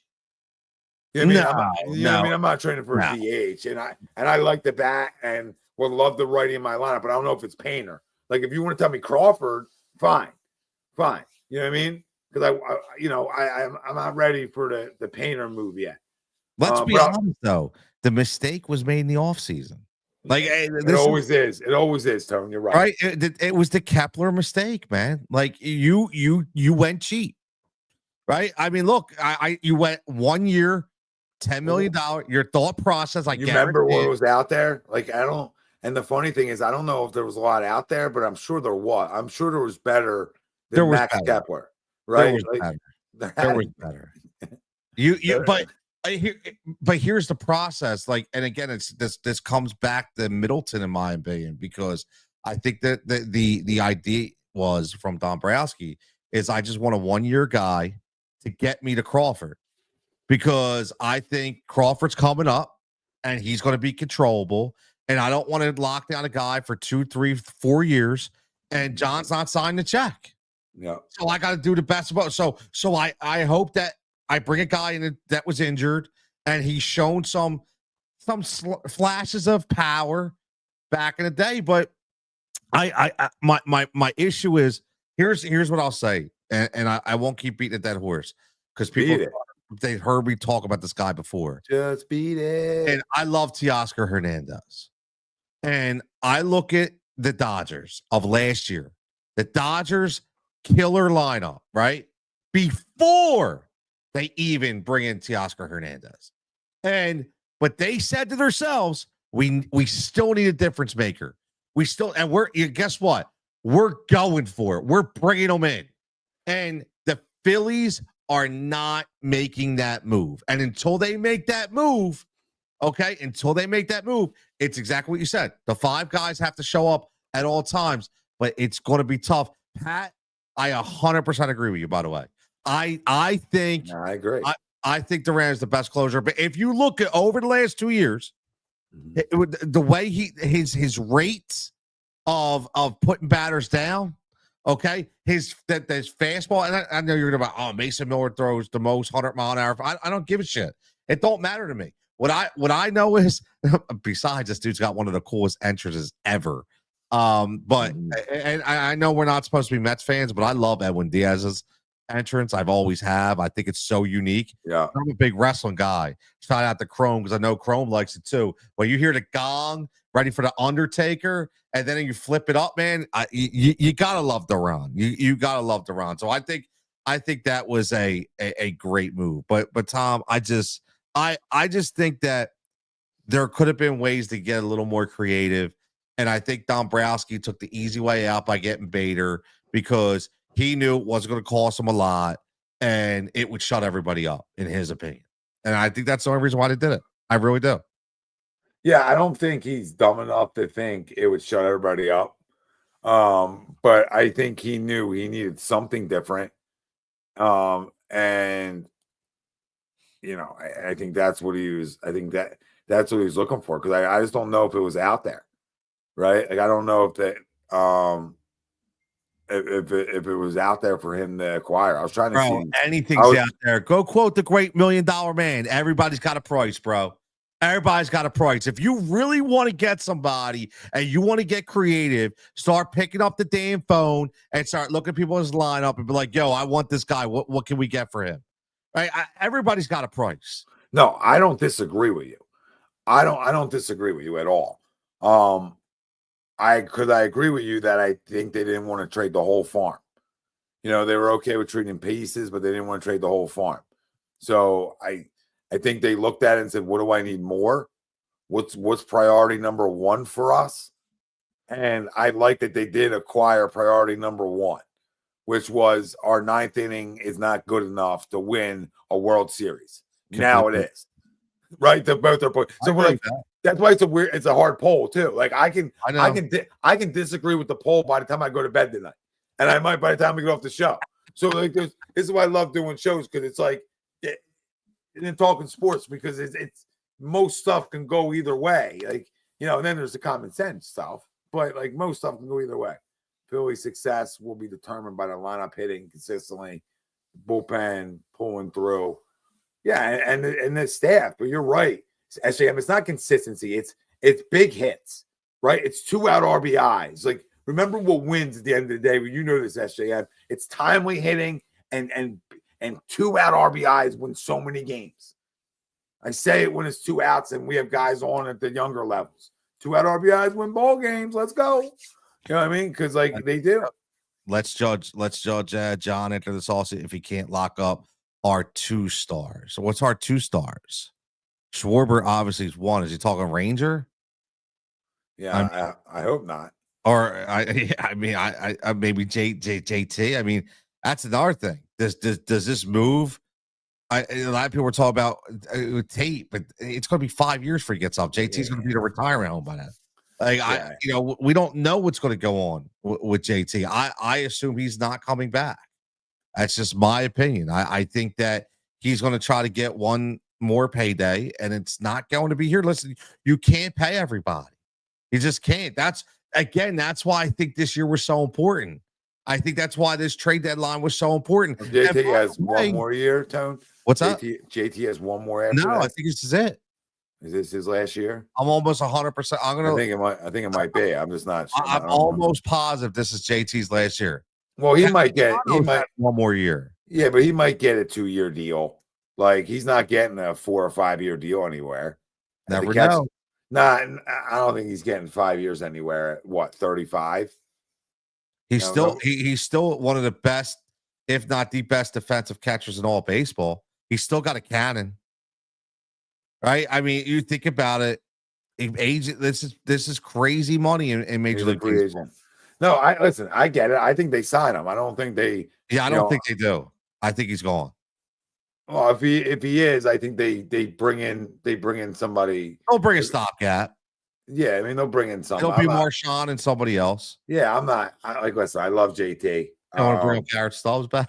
You know what I mean? I mean? I'm not trading for a DH, and I like the bat and would love the righty in my lineup, but I don't know if it's Painter. Like, if you want to tell me Crawford, fine. You know what I mean? Because I'm not ready for the Painter move yet. Let's be honest, though. The mistake was made in the offseason. Like, it always is. It always is, Tony. You're right. Right? It was the Kepler mistake, man. Like, you went cheap, right? I mean, look, you went 1 year, $10 million. Your thought process, you remember what was out there? Like, I don't. And the funny thing is, I don't know if there was a lot out there, but I'm sure there was. I'm sure there was better than Max Kepler, right? There was better. But here's the process. Like, and again, it's this comes back to Middleton, in my opinion, because I think that the idea was from Dombrowski is I just want a 1 year guy to get me to Crawford, because I think Crawford's coming up and he's going to be controllable. And I don't want to lock down a guy for 2, 3, 4 years and John's not signing the check. Yeah. So I got to do the best about. So I hope that I bring a guy in that was injured and he's shown some flashes of power back in the day. But my issue is here's what I'll say, and I won't keep beating a dead horse because people they heard me talk about this guy before. Just beat it. And I love Teoscar Hernandez. And I look at the Dodgers of last year. The Dodgers killer lineup, right? Before they even bring in Teoscar Hernandez. But they said to themselves, we still need a difference maker. Guess what? We're going for it. We're bringing them in. And the Phillies are not making that move. And until they make that move, it's exactly what you said. The 5 guys have to show up at all times, but it's going to be tough. Pat, I 100% agree with you, by the way. I think I agree. I think Duran is the best closer. But if you look at over the last 2 years, the way his rates of putting batters down, okay, his fastball, and I know you're gonna about Mason Miller throws the most 100-mile-an-hour. I don't give a shit. It don't matter to me. What I know is, besides this dude's got one of the coolest entrances ever. But and I know we're not supposed to be Mets fans, but I love Edwin Diaz's entrance. I've always have. I think it's so unique. Yeah, I'm a big wrestling guy. Shout out to Chrome because I know Chrome likes it too. When you hear the gong ready for the Undertaker, and then you flip it up, man, you gotta love Duran. You gotta love Duran. So I think that was a great move. But Tom, I just think that there could have been ways to get a little more creative. And I think Dombrowski took the easy way out by getting Bader because he knew it wasn't going to cost him a lot and it would shut everybody up, in his opinion. And I think that's the only reason why they did it. I really do. Yeah, I don't think he's dumb enough to think it would shut everybody up. But I think he knew he needed something different. And I think that's what he was. I think that's what he was looking for because I just don't know if it was out there, right? Like I don't know if that if it was out there for him to acquire. I was trying to see anything's out there. Go quote the great $1 Million Man. Everybody's got a price, bro. Everybody's got a price. If you really want to get somebody and you want to get creative, start picking up the damn phone and start looking at people's lineup and be like, yo, I want this guy. What can we get for him? Right? Everybody's got a price. No, I don't disagree with you. I don't disagree with you at all. I agree with you that I think they didn't want to trade the whole farm. They were okay with trading pieces, but they didn't want to trade the whole farm. So I think they looked at it and said, what do I need more? What's priority number 1 for us? And I like that they did acquire priority number 1, which was our 9th inning is not good enough to win a World Series. Now it is. Right? They're both their points. So we're like, that's why it's a hard poll too. Like I can disagree with the poll by the time I go to bed tonight. And I might by the time we get off the show. So like this is why I love doing shows because it's like and talking sports because it's most stuff can go either way. Like, and then there's the common sense stuff, but like most stuff can go either way. Philly's success will be determined by the lineup hitting consistently, bullpen pulling through. Yeah, and the staff, but you're right. SJM, it's not consistency, it's big hits, right? It's 2-out RBIs. Like, remember what wins at the end of the day, but this, SJM. It's timely hitting and 2-out RBIs win so many games. I say it when it's 2 outs and we have guys on at the younger levels. 2-out RBIs win ball games. Let's go. You know what I mean? Because like they do. Let's judge John after this also if he can't lock up our 2 stars. So what's our 2 stars? Schwarber obviously is 1. Is he talking Ranger? Yeah, I hope not. Or I mean maybe JT. I mean, that's another thing. Does this move? A lot of people were talking about Tate, but it's going to be 5 years before he gets up. JT's going to be at a retirement home by then. Like we don't know what's going to go on with JT. I assume he's not coming back. That's just my opinion. I think that he's going to try to get one more payday, and it's not going to be here. Listen, you can't pay everybody. You just can't. That's again, that's why I think this year was so important. I think that's why this trade deadline was so important. JT has one more year, Tone. What's that? JT has one more after No, that. I think this is it. Is this his last year? I'm almost 100%. I think it might be. I'm just not sure. I'm almost positive this is JT's last year. Well, he might one more year. Yeah, but he might get a 2-year deal. Like he's not getting a 4 or 5 year deal anywhere. Never know. I don't think he's getting 5 years anywhere at what, 35? He's still one of the best, if not the best defensive catchers in all of baseball. He's still got a cannon. Right? I mean, you think about it. This is crazy money in Major League Baseball. No, I get it. I think they sign him. I don't think they. Yeah, I don't think they do. I think he's gone. Well, if he is, I think they bring in somebody. They'll bring a stopgap. Yeah, I mean they'll bring in somebody. It'll be Marshawn and somebody else. Yeah, I'm not. Listen, I love JT. I want to bring Garrett Stubbs back.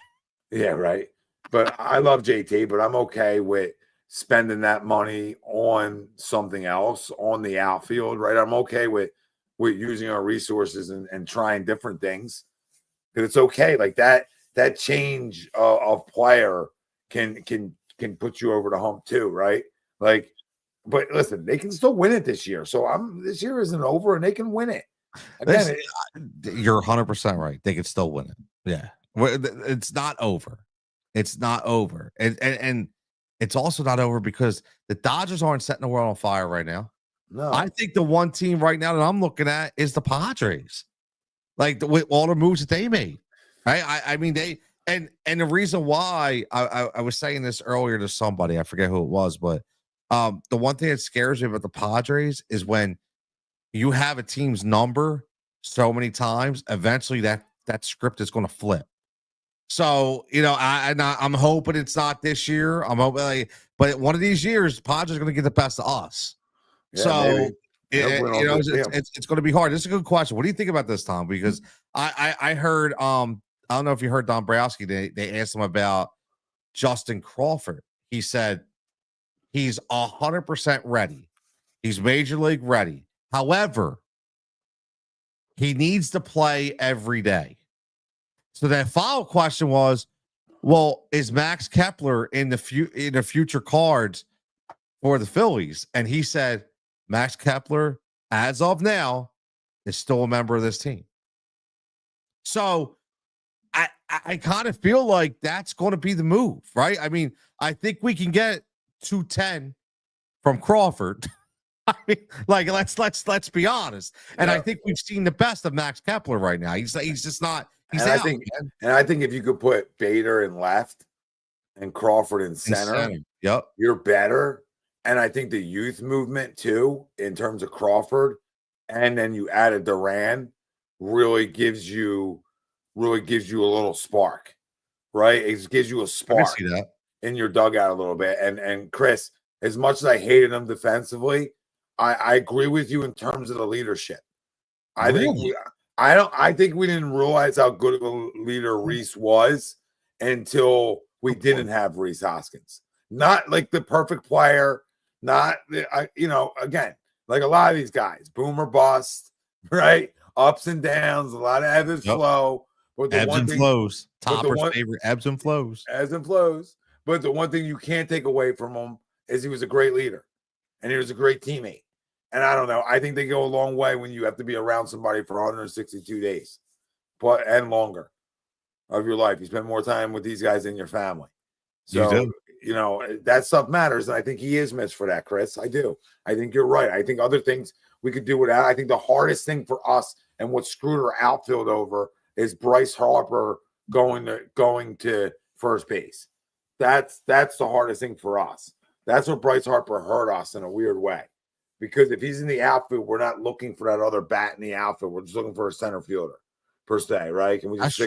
Yeah, right. But I love JT, but I'm okay with spending that money on something else on the outfield, right? I'm okay with using our resources and trying different things because it's okay. Like that change of player can put you over the hump too, right? Like, but listen, they can still win it this year. So this year isn't over, and they can win it. Again, you're 100% right. They can still win it. Yeah, it's not over. It's not over, and it's also not over because the Dodgers aren't setting the world on fire right now. No, I think the one team right now that I'm looking at is the Padres. Like with all the moves that they made, right? I mean they and the reason why I was saying this earlier to somebody, I forget who it was, but the one thing that scares me about the Padres is when you have a team's number so many times, eventually that script is going to flip. So, I'm hoping it's not this year. I'm hoping, but one of these years, Padres are going to get the best of us. Yeah, so, it's going to be hard. This is a good question. What do you think about this, Tom? Because I heard, I don't know if you heard Dombrowski. They asked him about Justin Crawford. He said he's 100% ready. He's major league ready. However, he needs to play every day. So that follow-up question was, well, is Max Kepler in the future cards for the Phillies? And he said, Max Kepler, as of now, is still a member of this team. So I kind of feel like that's going to be the move, right? I mean, I think we can get 210 from Crawford. I mean, like let's be honest. And I think we've seen the best of Max Kepler right now. He's just not. I think if you could put Bader in left and Crawford in center, yep, you're better. And I think the youth movement too, in terms of Crawford, and then you added Duran, really gives you a little spark, right? It gives you a spark in your dugout a little bit. And Chris, as much as I hated him defensively, I agree with you in terms of the leadership. I think we didn't realize how good of a leader Reese was until we didn't have Reese Hoskins. Not like the perfect player, not again, like a lot of these guys, boom or bust, right? Ups and downs, a lot of ebb and flow. But the ebbs and flows. Topper's favorite ebbs and flows. Ebbs and flows. But the one thing you can't take away from him is he was a great leader and he was a great teammate. And I don't know. I think they go a long way when you have to be around somebody for 162 days, and longer of your life. You spend more time with these guys than your family. So, that stuff matters. And I think he is missed for that, Chris. I do. I think you're right. I think other things we could do without. I think the hardest thing for us and what screwed our outfield over is Bryce Harper going to first base. That's the hardest thing for us. That's what Bryce Harper hurt us in a weird way. Because if he's in the outfield, we're not looking for that other bat in the outfield. We're just looking for a center fielder, per se, right? Can we just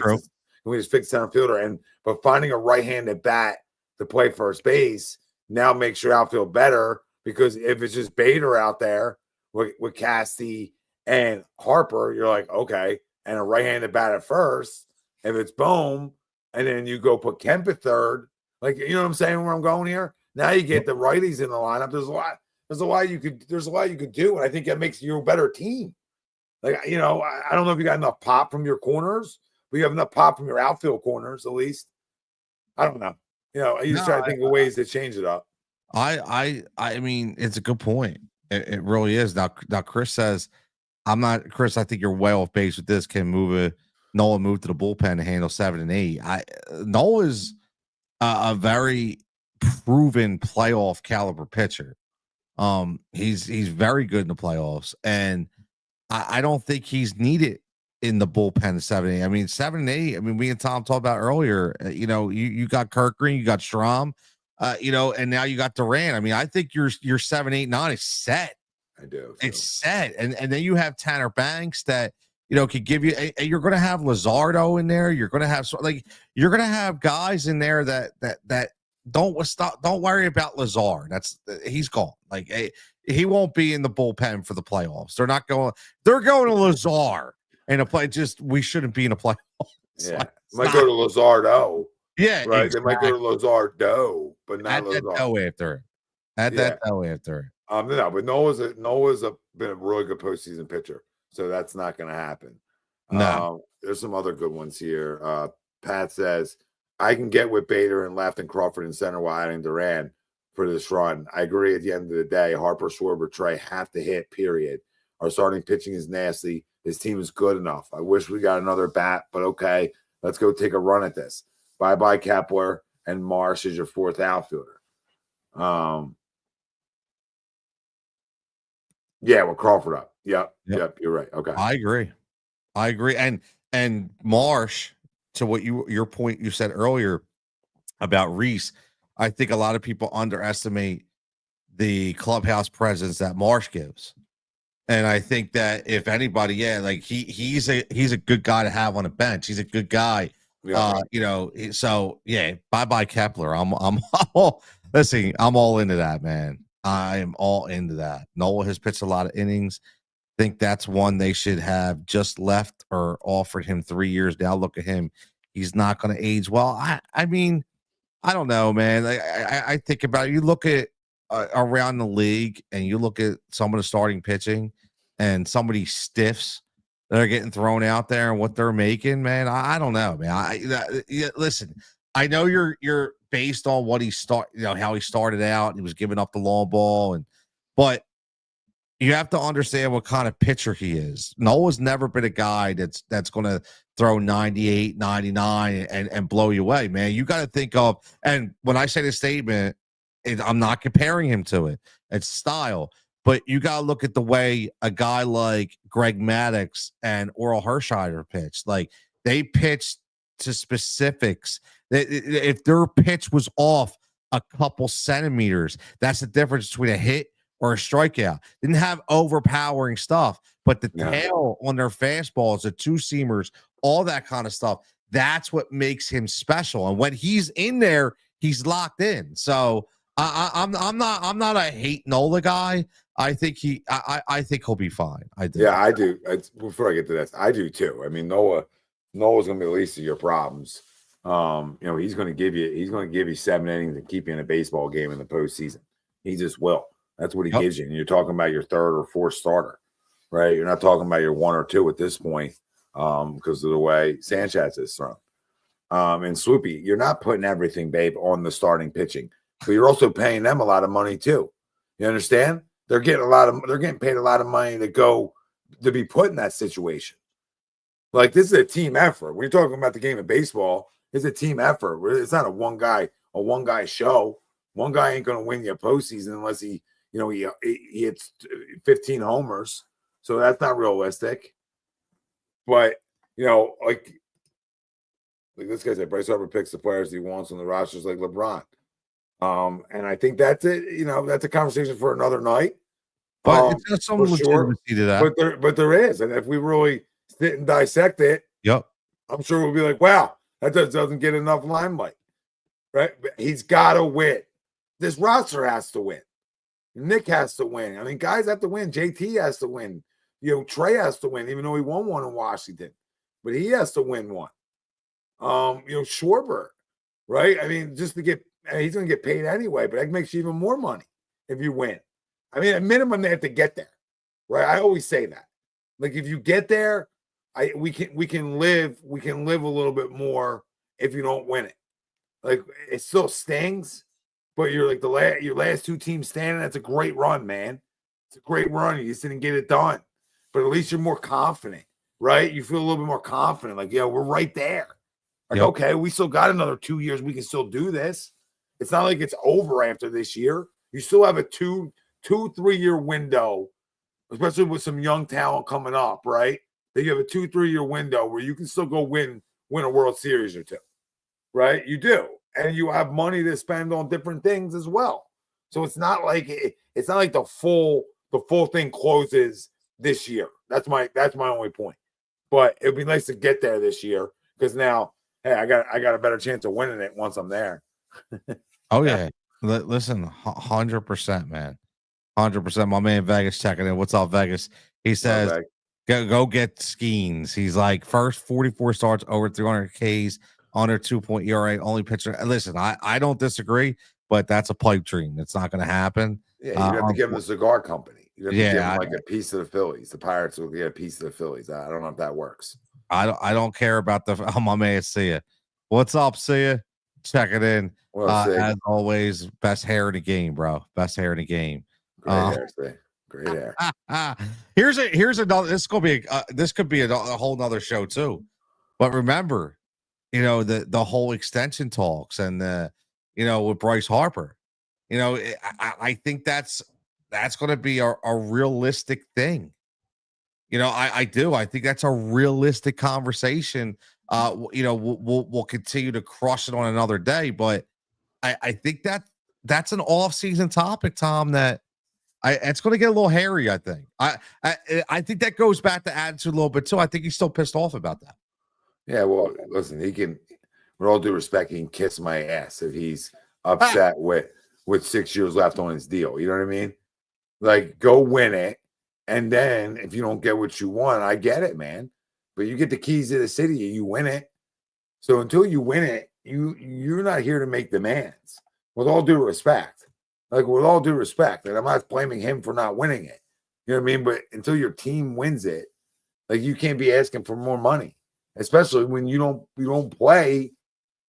fix center fielder? But finding a right-handed bat to play first base now makes your outfield better, because if it's just Bader out there with Casty and Harper, you're like, okay, and a right-handed bat at first. If it's Bohm, and then you go put Kemp at third, like, you know what I'm saying, where I'm going here? Now you get the righties in the lineup. There's a lot you could do, and I think that makes you a better team. Like, I don't know if you got enough pop from your corners, but you have enough pop from your outfield corners, at least. I don't know. You just try to think of ways to change it up. I mean, it's a good point. It really is. Now, Chris says, I'm not Chris. I think you're way off base with this. Can Nola move to the bullpen to handle 7 and 8? Nola is a very proven playoff caliber pitcher. He's very good in the playoffs, and I don't think he's needed in the bullpen 7 and 8. I mean, 7 and 8. I mean, me and Tom talked about earlier. You got Kirk Green, you got Strom, and now you got Duran. I mean, I think your 7, 8, 9 is set. I do. It's set, and then you have Tanner Banks that could give you. You're going to have Luzardo in there. You're going to have you're going to have guys in there that don't worry about Lazard. He's gone. He won't be in the bullpen for the playoffs. They're going to Lazard and a play. Just we shouldn't be in a playoffs. Yeah, might go to Luzardo. Yeah, right. Exactly. They might go to Luzardo, but not Lazard. That dough after. That dough after. No, but Noah's been a really good postseason pitcher, so that's not going to happen. No, there's some other good ones here. Pat says I can get with Bader and left and Crawford and center while adding Duran for this run. I agree. At the end of the day, Harper, Schwarber, Trey have to hit. Period. Our starting pitching is nasty. This team is good enough. I wish we got another bat, but okay, let's go take a run at this. Bye Kepler, and Marsh is your fourth outfielder. Yeah, with Crawford up. Yep, you're right. Okay. I agree. And Marsh, to what your point you said earlier about Reese, I think a lot of people underestimate the clubhouse presence that Marsh gives. And I think that if anybody, he's a good guy to have on a bench. He's a good guy. Yeah. So yeah, bye Kepler. I'm all into that, man. I am all into that. Nola has pitched a lot of innings. Think that's one they should have just left or offered him 3 years. Now look at him. He's not going to age well. I mean, I don't know, man. I think about it. You look at around the league and you look at some of the starting pitching and some of these stiffs that are getting thrown out there and what they're making, man. I don't know, man. Listen, I know you're based on what how he started out. He was giving up the long ball, but you have to understand what kind of pitcher he is. Noah's never been a guy that's going to throw 98, 99 and blow you away, man. You got to think of, and when I say this statement, I'm not comparing him to it. It's style. But you got to look at the way a guy like Greg Maddux and Oral Hershiser pitched. Like, they pitched to specifics. If their pitch was off a couple centimeters, that's the difference between a hit or a strikeout. Didn't have overpowering stuff, but the tail on their fastballs, the two-seamers, all that kind of stuff, that's what makes him special. And when he's in there, he's locked in. So I'm not a hate Nola guy. I think he'll be fine. I do. Yeah, I do. Before I get to this, I do too. I mean, Noah's going to be the least of your problems. He's going to give you 7 innings and keep you in a baseball game in the postseason. He just will. That's what he gives you. And you're talking about your third or fourth starter, right? You're not talking about your 1 or 2 at this point because of the way Sanchez is thrown. And Swoopy, you're not putting everything, babe, on the starting pitching, but you're also paying them a lot of money too. You understand? They're getting paid a lot of money to be put in that situation. Like, this is a team effort. When you're talking about the game of baseball, it's a team effort. It's not a one guy show. One guy ain't going to win you a postseason unless he hits 15 homers. So that's not realistic. But, like this guy said, Bryce Harper picks the players he wants on the rosters like LeBron. And I think that's it. That's a conversation for another night. But it's not some legitimacy to that. But there is. And if we really sit and dissect it, I'm sure we'll be like, wow, that doesn't get enough limelight. Right? But he's got to win. This roster has to win. Nick has to win. I mean, guys have to win. JT has to win. Trey has to win, even though he won one in Washington. But he has to win one. Schwarber, right? I mean, he's going to get paid anyway, but that makes you even more money if you win. I mean, at minimum, they have to get there, right? I always say that. Like if you get there, we can live a little bit more if you don't win it. Like it still stings, but you're like your last two teams standing. That's a great run, man. It's a great run. You just didn't get it done, but at least you're more confident, right? You feel a little bit more confident. Like, yeah, we're right there. Like, okay, we still got another 2 years. We can still do this. It's not like it's over after this year. You still have a 3 year window, especially with some young talent coming up, right? That you have a 2-3 year window where you can still go win a World Series or two, right? You do, and you have money to spend on different things as well. So it's not like the full thing closes this year. That's my only point. But it'd be nice to get there this year because now, hey, I got a better chance of winning it once I'm there. Oh yeah, listen, 100%, man, 100%. My man Vegas checking in. What's up, Vegas? He says, go get Skeens. He's like first 44 starts, over 300 Ks, under 2 ERA, only pitcher. Listen, I don't disagree, but that's a pipe dream. It's not going to happen. Yeah, you have to give him the cigar company. You have to give him I, like a piece of the Phillies. The Pirates will get a piece of the Phillies. I don't know if that works. I don't care about the. Oh, my man, see ya. What's up, see ya? Check it in. As always, best hair in the game, bro. Best hair in the game. Great hair, see. Great hair. Here's another. This could be a whole nother show too. But remember, the whole extension talks and with Bryce Harper. I think that's going to be a realistic thing. I do. I think that's a realistic conversation. We'll continue to crush it on another day, but I think that's an off-season topic, Tom, that it's going to get a little hairy. I think. I think that goes back to attitude a little bit too. I think he's still pissed off about that. Yeah, well, listen, he can, with all due respect, he can kiss my ass if he's upset with 6 years left on his deal. You know what I mean? Like, go win it. And then if you don't get what you want, I get it, man. But you get the keys to the city, you win it. So until you win it, you're not here to make demands. With all due respect. Like, with all due respect. And I'm not blaming him for not winning it. You know what I mean? But until your team wins it, like, you can't be asking for more money. Especially when you don't play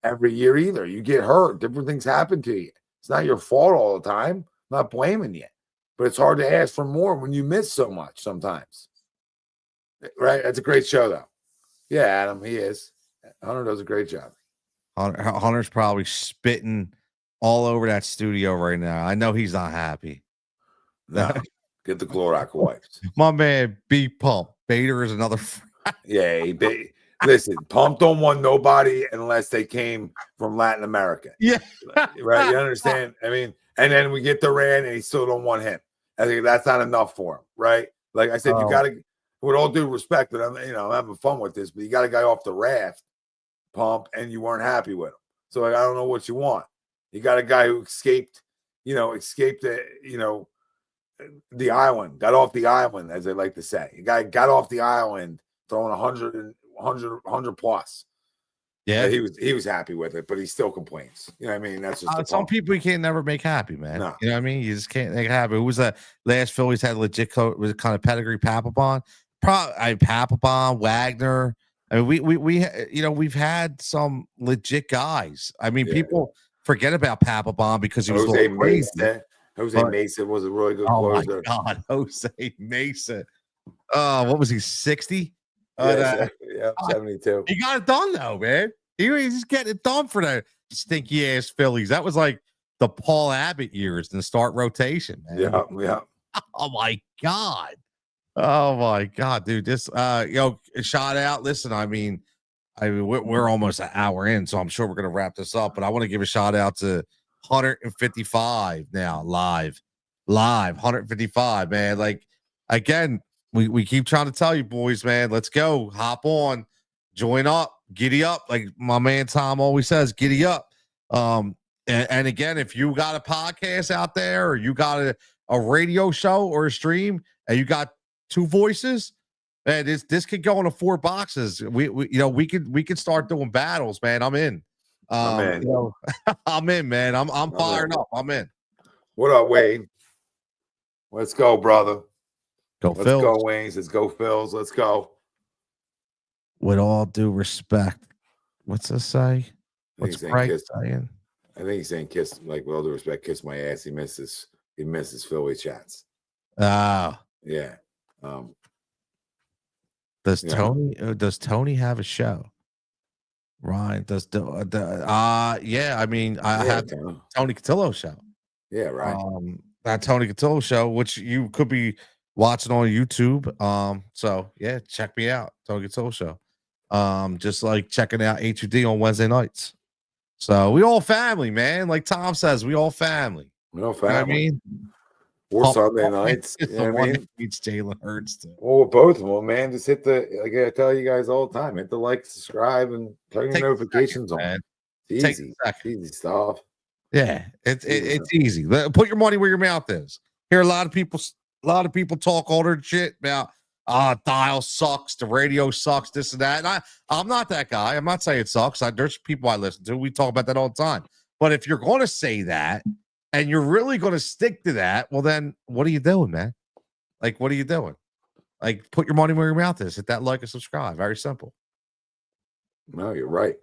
every year either. You get hurt. Different things happen to you. It's not your fault all the time. I'm not blaming you. But it's hard to ask for more when you miss so much sometimes. Right? That's a great show, though. Yeah, Adam, he is. Hunter does a great job. Hunter's probably spitting all over that studio right now. I know he's not happy. No, get the Clorox wipes. My man, B Pump. Bader is another. Yeah, listen, Pump don't want nobody unless they came from Latin America. Yeah. Right? You understand? I mean, and then we get Durant and he still don't want him. I think that's not enough for him, right? Like I said, you got to, with all due respect, that I'm having fun with this, but you got a guy off the raft, Pump, and you weren't happy with him. So like, I don't know what you want. You got a guy who escaped the island, got off the island, as they like to say. A guy got off the island throwing 100 plus. Yeah, he was happy with it, but he still complains. You know what I mean? That's just some people you can't never make happy, man. No. You know what I mean? You just can't make happy. Who was that last Phillies had legit was kind of pedigree? Papelbon, Papelbon, Wagner. I mean, we've had some legit guys. I mean, people forget about Papelbon because he was Jose Mesa. Jose Mesa was a really good closer. Oh my God, Jose Mesa. What was he? 60? Yeah, 72. He got it done though, man. He's just getting it done for the stinky ass Phillies. That was like the Paul Abbott years in the start rotation, man. Yeah. Oh my God, dude. This shout out. Listen, I mean, we're almost an hour in, so I'm sure we're gonna wrap this up. But I want to give a shout out to 155 now, live 155, man. Like again. We keep trying to tell you boys, man, let's go, hop on, join up, giddy up. Like my man Tom always says, giddy up. And again, if you got a podcast out there or you got a radio show or a stream and you got two voices, man, this could go into 4 boxes. We could start doing battles, man. I'm in. I'm in, man. I'm fired up. I'm in. What up, Wade? Let's go, brother. Go Let's Phils. go, Wings. Let's go, Phils. Let's go. With all due respect, what's this say? I think What's he's saying Frank kiss. saying? I think he's saying kiss, like, with all due respect, kiss my ass. He misses Philly chats. Ah, Yeah. does Yeah. Tony have a show? Ryan does yeah. I mean, I Yeah, have Tony Cutillo show. Yeah, right. That Tony Cutillo show, which you could be watching on YouTube. So yeah, check me out, Tony Cutillo show. Just like checking out HUD on Wednesday nights. So we all family, man. Like Tom says, we all family. No You know what I family. mean? Or Sunday nights. It's You the know what I one mean? that beats Jalen Hurts too. Well, both of them, man. Just hit like I tell you guys all the time, hit the like, subscribe, and turn your notifications on. Man. It's easy. Easy stuff. Yeah, it's easy. Put your money where your mouth is. Hear a lot of people talk all their shit about dial sucks, the radio sucks, this and that. And I'm not that guy. I'm not saying it sucks. There's people I listen to. We talk about that all the time. But if you're going to say that and you're really going to stick to that, well, then what are you doing, man? Like, what are you doing? Like, put your money where your mouth is. Hit that like and subscribe. Very simple. No, you're right.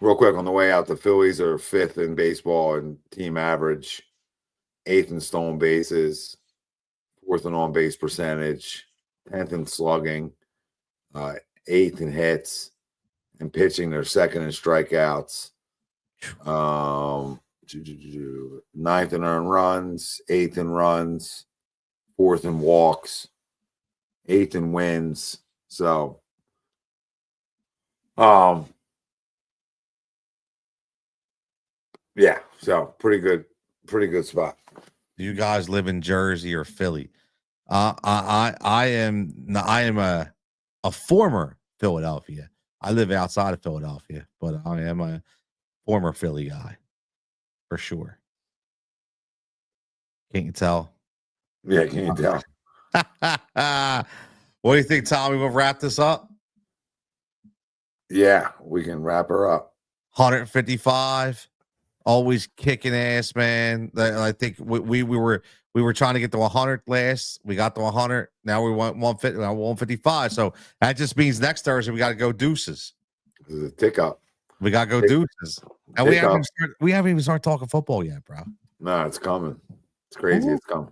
Real quick, on the way out, the Phillies are 5th in baseball in team average, 8th in stolen bases, 4th in on-base percentage, 10th in slugging, 8th in hits, and pitching, they're 2nd in strikeouts. 9th in earned runs, 8th in runs, 4th in walks, 8th in wins. So, yeah, so pretty good spot. Do you guys live in Jersey or Philly? I am a former Philadelphia. I live outside of Philadelphia, but I am a former Philly guy for sure. Can't you tell? Yeah, can you tell? What do you think, Tommy? We'll wrap this up. Yeah, we can wrap her up. 155. Always kicking ass, man. I think we were trying to get to 100 last. We got to 100. Now we want 150. Now 155. So that just means next Thursday we got to go deuces. This is a tick up. We got to go deuces. And we haven't even started talking football yet, bro. No, it's coming. It's crazy. Ooh. It's coming.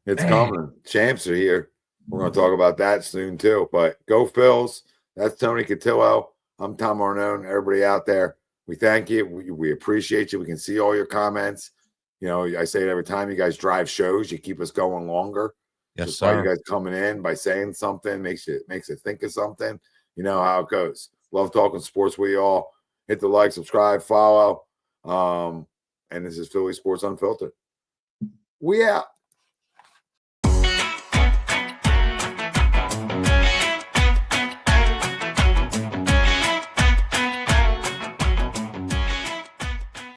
It's coming. Champs are here. We're going to talk about that soon too. But go Phils. That's Tony Cutillo. I'm Tom Arnone. Everybody out there, we thank you. We appreciate you. We can see all your comments. You know, I say it every time. You guys drive shows. You keep us going longer. Yes, just sir. by you guys coming in, by saying something, makes you think of something. You know how it goes. Love talking sports with you all. Hit the like, subscribe, follow. And this is Philly Sports Unfiltered. We out.